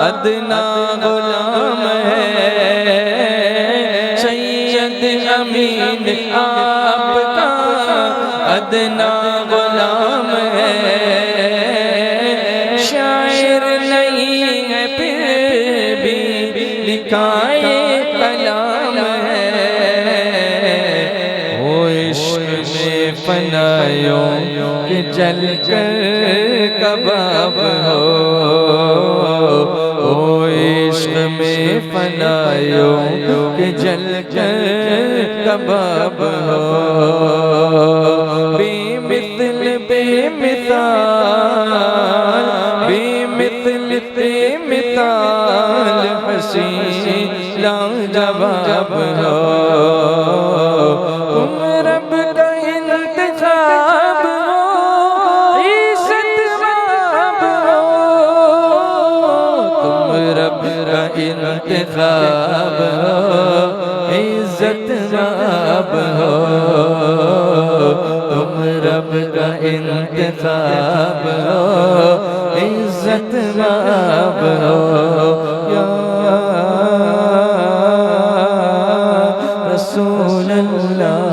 ادنا غلام ہے سید امین آپ کا ادنا غلام ہے شاعر نہیں ہے پھر بھی لکھائے کلام ہے وہ عشق میں فنائیوں کہ جل کر کباب ہو وہ عشق میں فنائیوں کہ جل کر کباب ہو بے مثل بے مثال بے مثل بے مثال حسین لاجواب ہو تم رب کا انتخاب ہو عزت مآب ہو تم رب کا انتخاب ہو عزت مآب ہو تم رب کا انتخاب ہو عزت مآب ہو یا رسول اللہ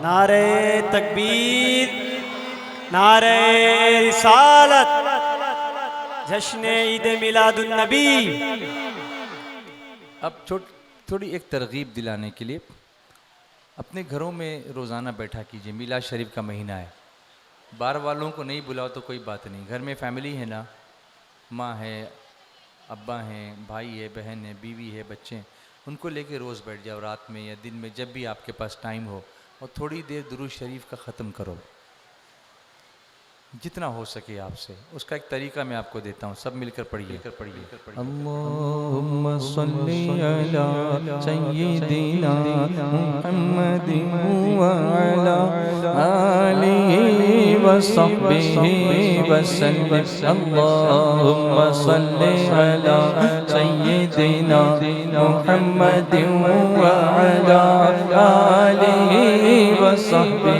نعرہ تکبیر نعرہ رسالت جشن عید میلاد النبی اب تھوڑی ایک ترغیب دلانے کے لیے اپنے گھروں میں روزانہ بیٹھا کیجئے میلاد شریف کا مہینہ ہے باہر والوں کو نہیں بلاؤ تو کوئی بات نہیں گھر میں فیملی ہے نا ماں ہے ابا ہیں بھائی ہے بہن ہے بیوی ہے بچے ہیں ان کو لے کے روز بیٹھ جاؤ رات میں یا دن میں جب بھی آپ کے پاس ٹائم ہو اور تھوڑی دیر درود شریف کا ختم کرو جتنا ہو سکے آپ سے اس کا ایک طریقہ میں آپ کو دیتا ہوں سب مل کر پڑھیے اللہم صلی علی سیدنا محمد وعلا آلہ وصحبہ وسلم اللہم صلی علی سیدنا محمد وعلا آلہ وصحبہ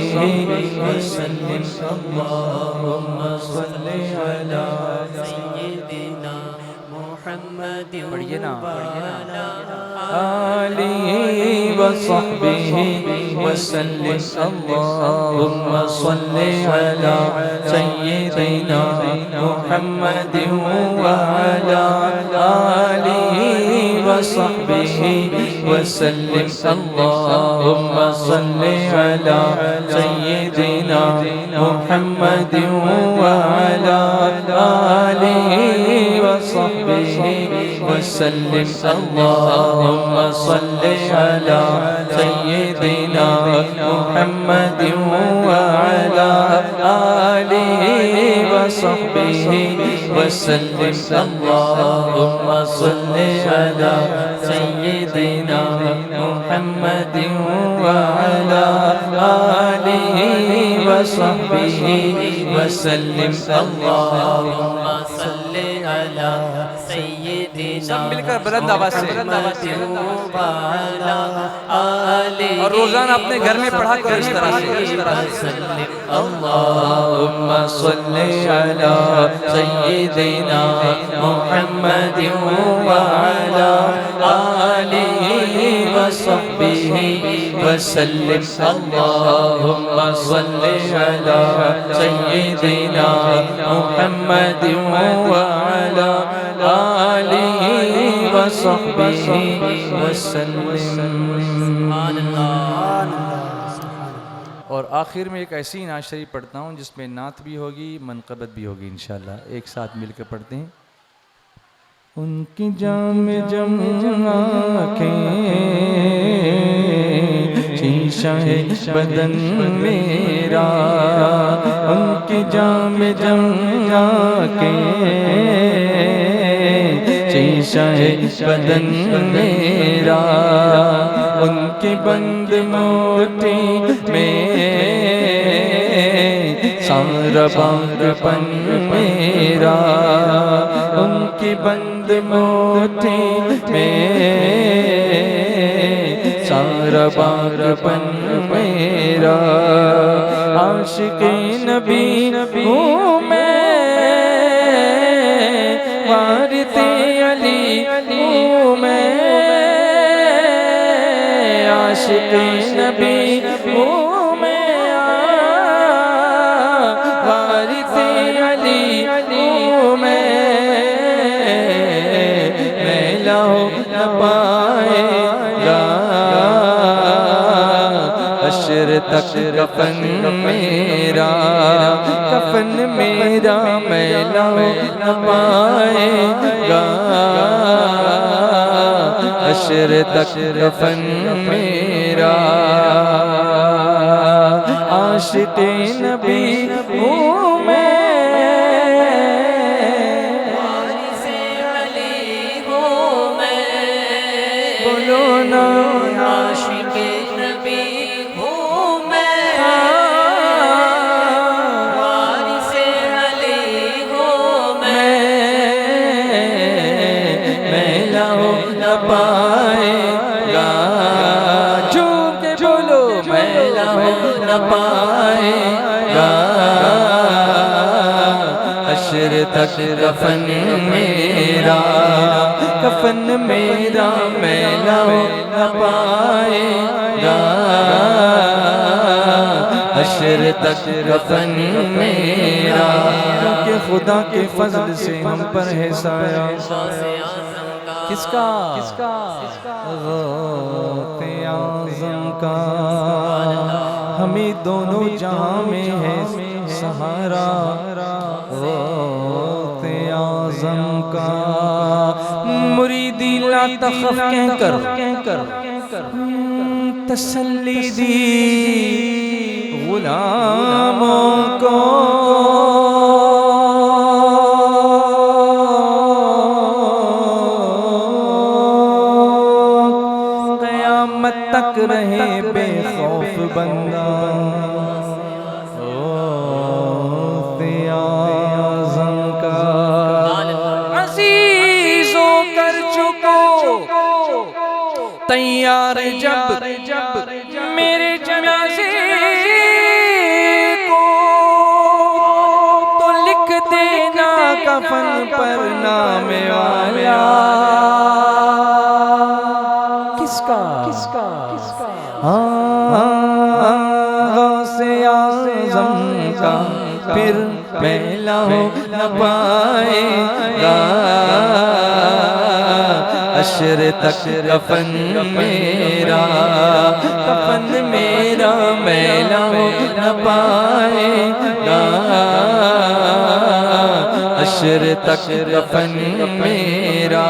وسلم اللہم صلی علی سیدنا محمد محمد پڑھیے نا آلہ وصحبہ وسلم اللہم صلی علی سیدنا محمد وعلی آلہ وصحبہ وسلم اللہم صلی علی سیدنا محمد وعلی آلہ وصحبہ وسلم اللہم صلی علی سیدنا محمد وعلی آلہ وصحبہ وسلم اللہم صلی علی سیدنا محمد وعلی آلہ وصحبہ وسلم اللہم صلی علی سیدنا سب مل کر بلند آواز سے اور روزانہ اپنے گھر میں پڑھا کر اس طرح سے اللہم صلی علی سیدنا محمد وعلی آلہ وصحبہ وسلم اللہم صلی علی سیدنا محمد وعلی آلہ وصحبہ وسلم. اور آخر میں ایک ایسی نعت شریف پڑھتا ہوں جس میں نعت بھی ہوگی منقبت بھی ہوگی انشاءاللہ. ایک ساتھ مل کے پڑھتے ہیں. ان کی جام جم آنکھیں شیشہ ہے بدن میرا ان کی جام جم آنکھیں شیشہ ہے بدن میرا ان کی بند موتی میں سارا باغپن میرا ان کی بند موتی میں سارا باغپن میرا عاشق نبی ہوں میں وارث علی ہوں میں عاشق نبی ہوں میں وارث علی ہوں میں لہو نہ پائے گا حشر تک کفن میرا کفن میرا میلا نہ پائے گا حشر تک کفن میرا عاشق نبی ہوں میں وارث علی ہوں میں بولو نا عاشق نبی ہوں میں وارث علی ہوں میں میلا ہو نہ پائے گا جھوم کے بولو میلا ہو نہ پائے گا حشر تک کفن میرا کفن میرا میلا ہو نہ پائے گا حشر تک کفن میرا کیونکہ خدا کے فضل سے ہم پر ہے سایہ کس کا غوث اعظم کا ہمیں دونوں جہاں میں ہے سہارا غوث اعظم کا مریدی لا تخف کہہ کر تسلی دی غلاموں کو قیامت تک رہے بے خوف بندہ غوث اعظم کا عزیزوں کر چکو تیار جب میرے جنازے کو تو لکھ دینا کفن پر نام والا غوث اعظم کا پھر پہلا ہو نہ پائے گا حشر تک کفن میرا میلا ہو نہ پائے گا حشر تک کفن میرا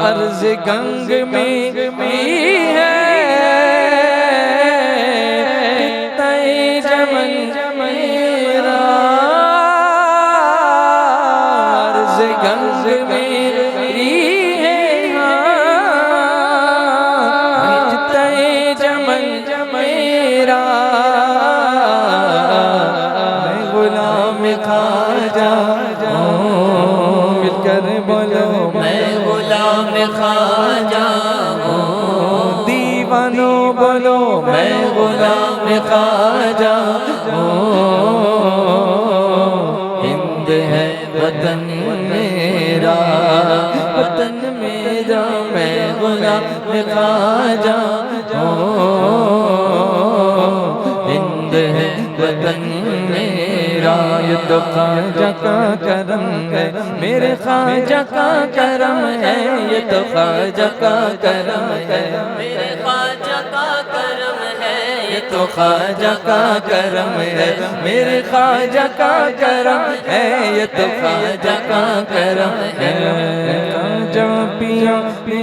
عرض گنگ میں ہے تے جمن میرا عرض گنگ میری ہے تے جمن میرا میں غلام خواجہ ہوں مل کر بولو میں غلام خواجہ ہوں دیوانوں بولو میں غلام خواجہ ہوں ہند ہے وطن میرا میں غلام خواجہ ہوں ہند ہے وطن میرا یہ تو خواجہ کا کرم ہے میرے خواجہ کا کرم ہے یہ تو خواجہ کا کرم ہے میرے خواجہ کا کرم ہے یہ تو خواجہ کا کرم ہے میرے خواجہ کا کرم ہے یہ تو خواجہ کا کرم ہے خواجہ پیا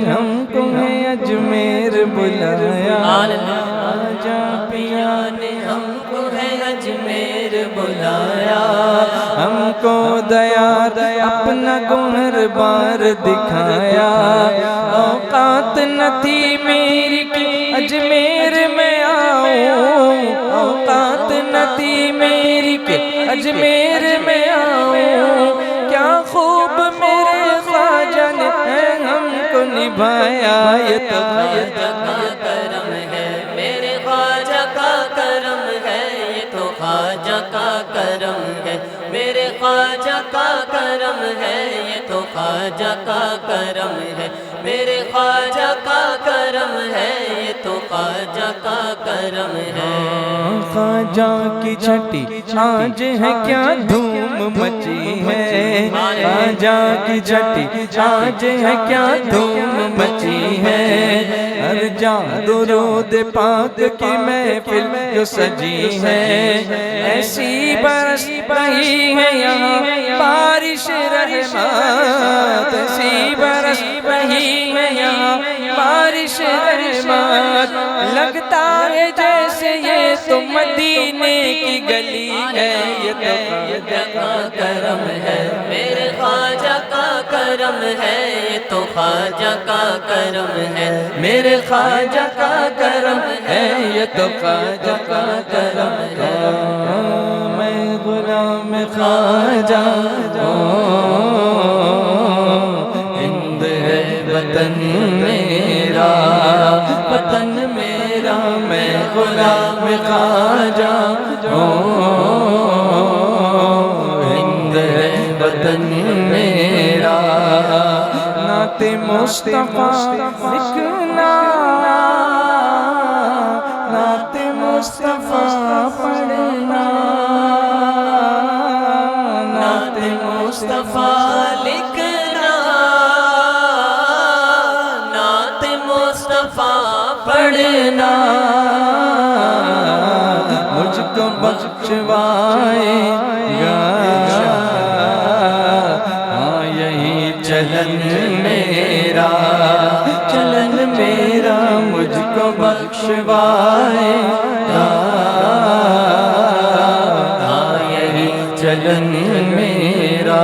ہم کو ہے اجمیر بلایا خواجہ پیا نے ہم کو ہے اجمیر بلایا ہم کو دیا اپنا گہر بار دکھایا اوقات نہ تھی میری کہ اجمیر میں آؤں اوقات نہ تھی میری کہ اجمیر میں آؤں کیا خوب میرے خواجہ نے ہم کو نبھایا یہ تو خواجہ کا کرم ہے میرے خواجہ کا کرم ہے یہ تو خواجہ کا کرم ہے میرے خواجہ کا کرم ہے یہ تو خواجہ کا کرم ہے میرے خواجہ کا کرم ہے یہ تو خواجہ کا کرم ہے خواجہ کی چھٹی آج ہے کیا دھوم مچی ہے خواجہ کی چھٹی آج ہے کیا دھوم مچی ہے ہر جا درود پاک کی محفل جو سجی ہے ایسی برس رہی ہے یہاں بارش رحمت ایسی برس رہی ہے یہاں بارش رحمت لگتا ہے جیسے یہ تو مدینے کی گلی ہے یہ تو خواجہ کا کرم ہے میرے خواجہ کا کرم ہے یہ تو خواجہ کا کرم ہے میرے خواجہ کا کرم ہے یہ تو خواجہ کا کرم ہے میں غلام خواجہ ہوں ہند ہے وطن میرا میں غلام خواجہ ہوں ہند ہے وطن میرا نعت مصطفیٰ لکھنا نعت مصطفیٰ پڑھنا نعت مصطفیٰ لکھنا نعت مصطفیٰ پڑھنا مجھ کو بخشوائے گا ہاں یہی چلن میرا مجھ کو بخشوائے گا ہاں یہی چلن میرا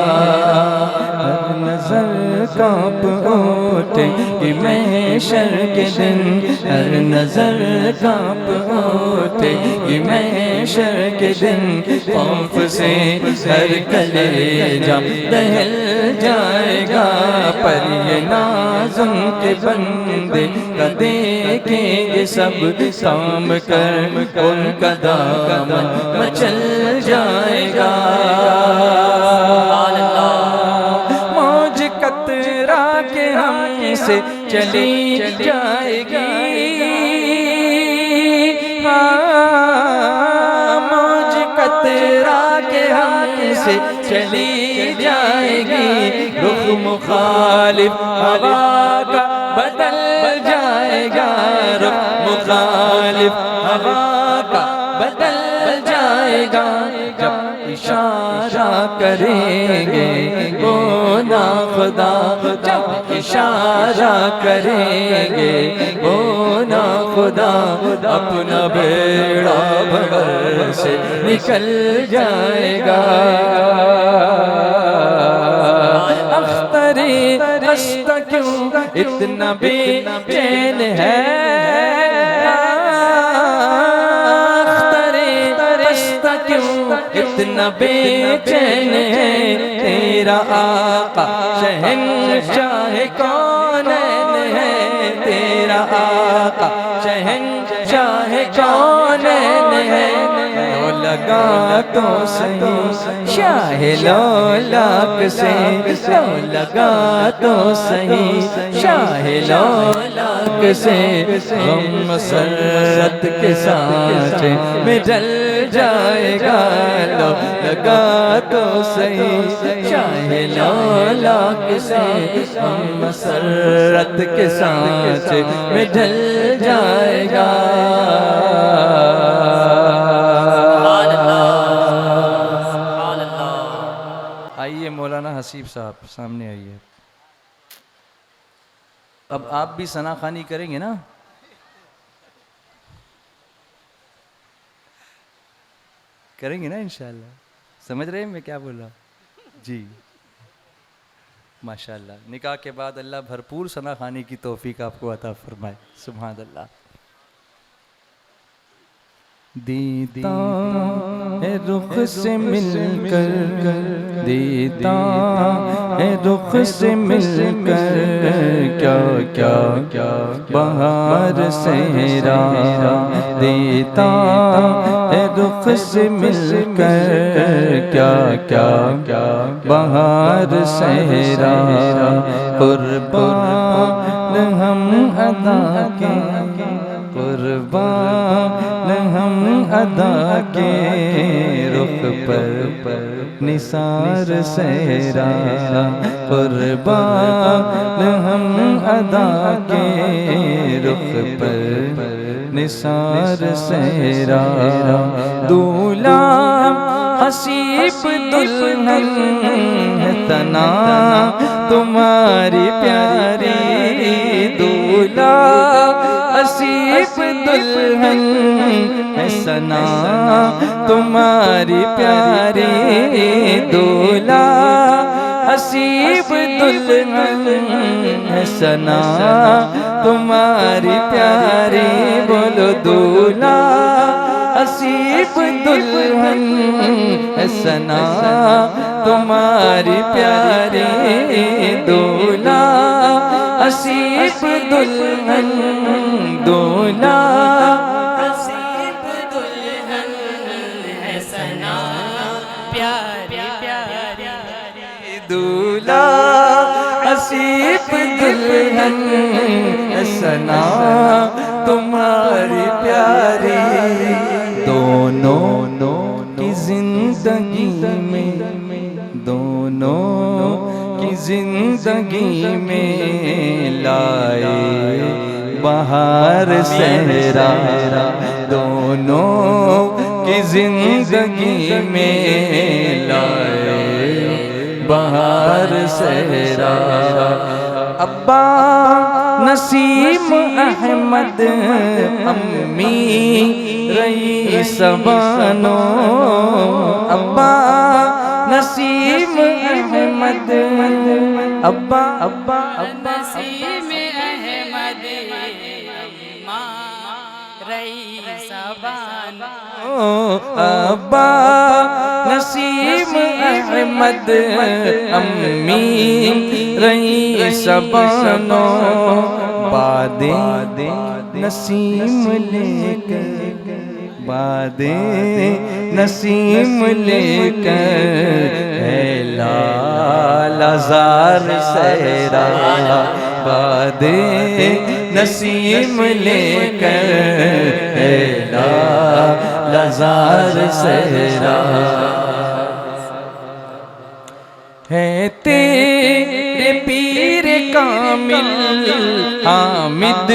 ہر نظر کانپ اٹھے کہ محشر کے دن ہر نظر کانپ اٹھے کہ محشر کے دن خوف سے ہر کلیجہ دہل جائے گا پر یہ نازم کے بندے کا دیکھیں گے سب سام کر ان کا دامن مچل جائے گا موج قطرہ کے ہم سے چلی جائے گی، ہاں موج قطرہ کے ہم سے چلی جائے گی، رخ مخالف ہوا کا بدل جائے گا، رخ مخالف ہوا کا بدل جائے گا، جب اشارہ کریں گے وہ ناخدا، جب اشارہ کریں گے وہ ناخدا، اپنا بیڑا بھر سے نکل جائے گا۔ اختری خستہ کیوں اتنا بے چین ہے، اتنا بے چین ہے، تیرا آقا شہنشاہ کونین ہے، تیرا آقا شہنشاہ کونین ہے، لو لگا تو صحیح شاہ لولاک سے، لو لگا تو صحیح شاہ لولاک سے، غم مسرت کے سانچے میں ڈل جائے گا، لو لگا تو صحیح شاہ لولاک سے، غم مسرت کے سانچے میں ڈل جائے گا۔ آئیے مولانا حسیب صاحب سامنے آئیے، اب آپ بھی ثنا خوانی کریں گے نا؟ کریں گے نا انشاءاللہ؟ سمجھ رہے ہیں میں کیا بول رہا ہوں؟ جی ماشاءاللہ، نکاح کے بعد اللہ بھرپور ثنا خوانی کی توفیق آپ کو عطا فرمائے، سبحان اللہ۔ دیتا ہے رخ سے مل کر، دیتا ہے رخ سے مل کر، کیا کیا کیا بہار صحرا، دیتا ہے رخ سے مل کر، کیا کیا کیا بہار صحرا، قربان ہم ادا کے، قربان ہم ادا کے، رخ پر نثار صحرا، قربان ہم ادا کے، رخ پر نثار صحرا، دولہا حسیب دلہن ہے ثنا تمہاری پیاری، دولہا حسیب دلہن ہے ثنا تمہاری پیاری، دولہا حسیب دلہن ہے ثنا تمہاری پیاری، بولو دولہا حسیب دلہن ہے ثنا تمہاری پیاری، دولہا حسیب دلہن، دولہا حسیب دلہن ہے ثنا پیاری پیاری، دولہا حسیب دلہن ہے ثنا تمہاری پیاری، دونوں کی زندگی میں، دونوں کی زندگی میں لائے بہار صحرا، دونوں کی زندگی میں لائے بہار صحرا، ابا نسیم احمد امی رئیس بانو، ابا نسیم احمد، ابا ابا نسیم احمد اماں رئیس بانو، ابا نسیم احمد امی رئیس بانو، باد نسیم لے کر، باد نسیم لے کر، ہے لال زار صحرا، باد نسیم لے کر لازار صحرا ہے تیرے پیر کامل حامد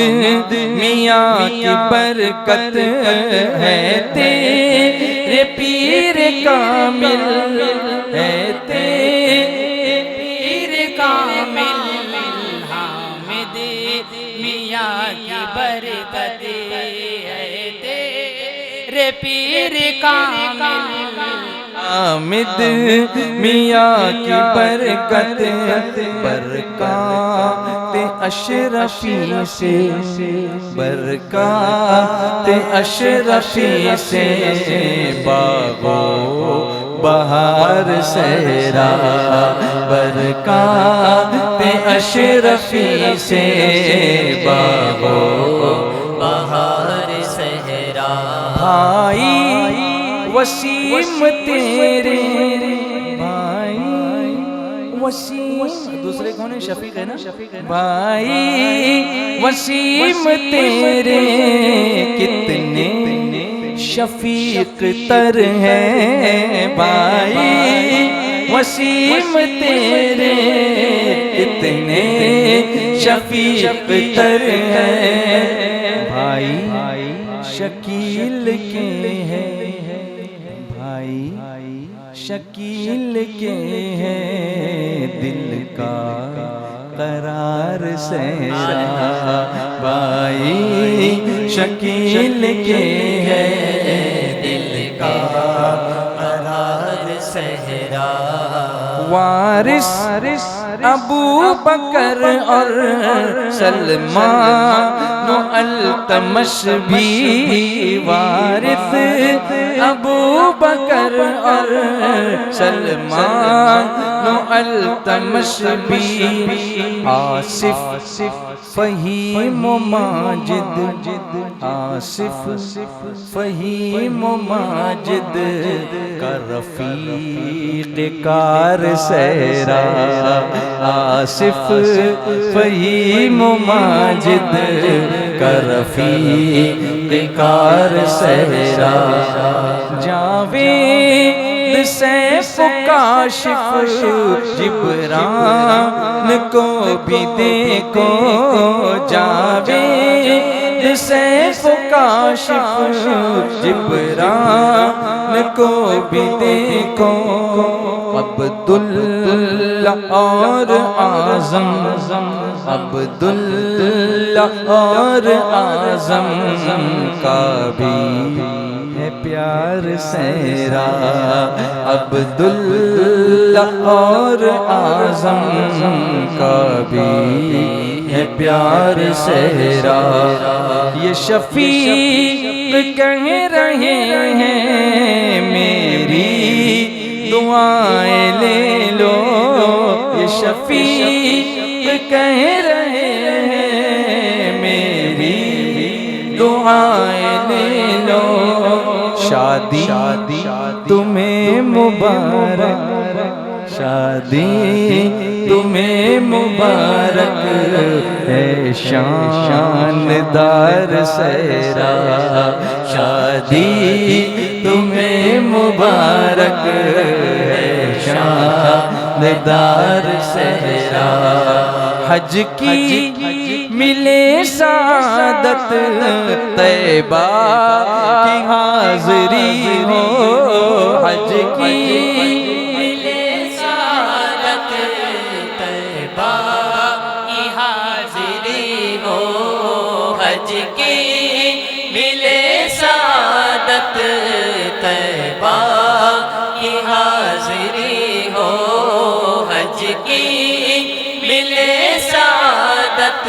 میاں کی برکت ہے تیرے پیر کامل ہے تیرے پیر کامل حامد میاں کی برکت ہے تیرے پیر کامل حامد میاں کی برکت برکات اشرفی سے برکات اشرفی سے باغو بہار صحرا برکات اشرفی سے باغو بہار صحرا بھائی وسیم تیرے بھائی وسیم دوسرے کون ہے شفیق ہے نا بھائی وسیم تیرے کتنے شفیق تر ہیں بھائی وسیم تیرے کتنے شفیق تر ہیں بھائی شکیل کے ہیں شکیل کے ہیں دل کا قرار صحرا بھائی شکیل کے ہیں دل کا قرار صحرا وارث ابو بکر اور سلمان و التمش بھی وارث ابو بکر اور سلمان و التمش بھی آصف فہیم و ماجد آصف فہیم و ماجد کا رفیق کار صحرا آصف فہیم و ماجد کا رفیق کار صحرا جاوید سیف کاشف جبران کو بھی دیکھو جاوید سیف کاشف جبران کو بھی دیکھو عبداللہ اور اعظم عبداللہ اور اعظم کا بھی ہے پیار صحرا عبداللہ اور اعظم کا بھی ہے پیار صحرا یہ شفیق کہہ رہے ہیں میری دعائیں لے لو یہ شفیق کہہ رہے ہیں میری دعائیں لے لو شادی تمہیں مبارک شادی تمہیں مبارک ہے شاندار صحرا شادی تمہیں مبارک ہے شاندار صحرا حج کی ملے سعادت طیبہ کی حاضری ہو حج کی ملے سعادت طیبہ کی حاضری ہو حج کی ملے سعادت طیبہ کی حاضری ہو حج کی ملے سعادت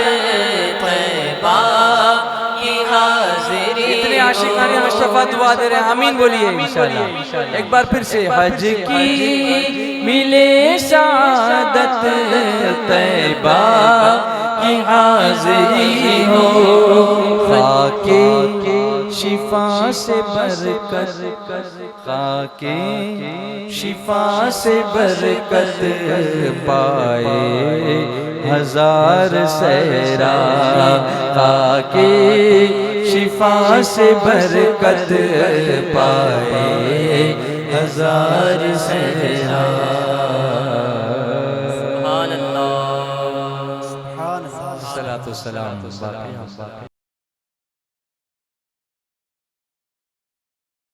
طیبہ کی حاضری اتنے عاشقان مصطفیٰ دعا دے رہے ہیں آمین بولیے انشاءاللہ ایک بار پھر سے حج کی ملے سعادت طیبہ کی حاضری ہو خاک شفا شفا سے برکت خاک شفا سے برکت پائے ہزار سیرا خاک شفا سے برکت پائے ہزار سیرا سبحان اللہ سبحان اللہ الصلاۃ والسلام باقی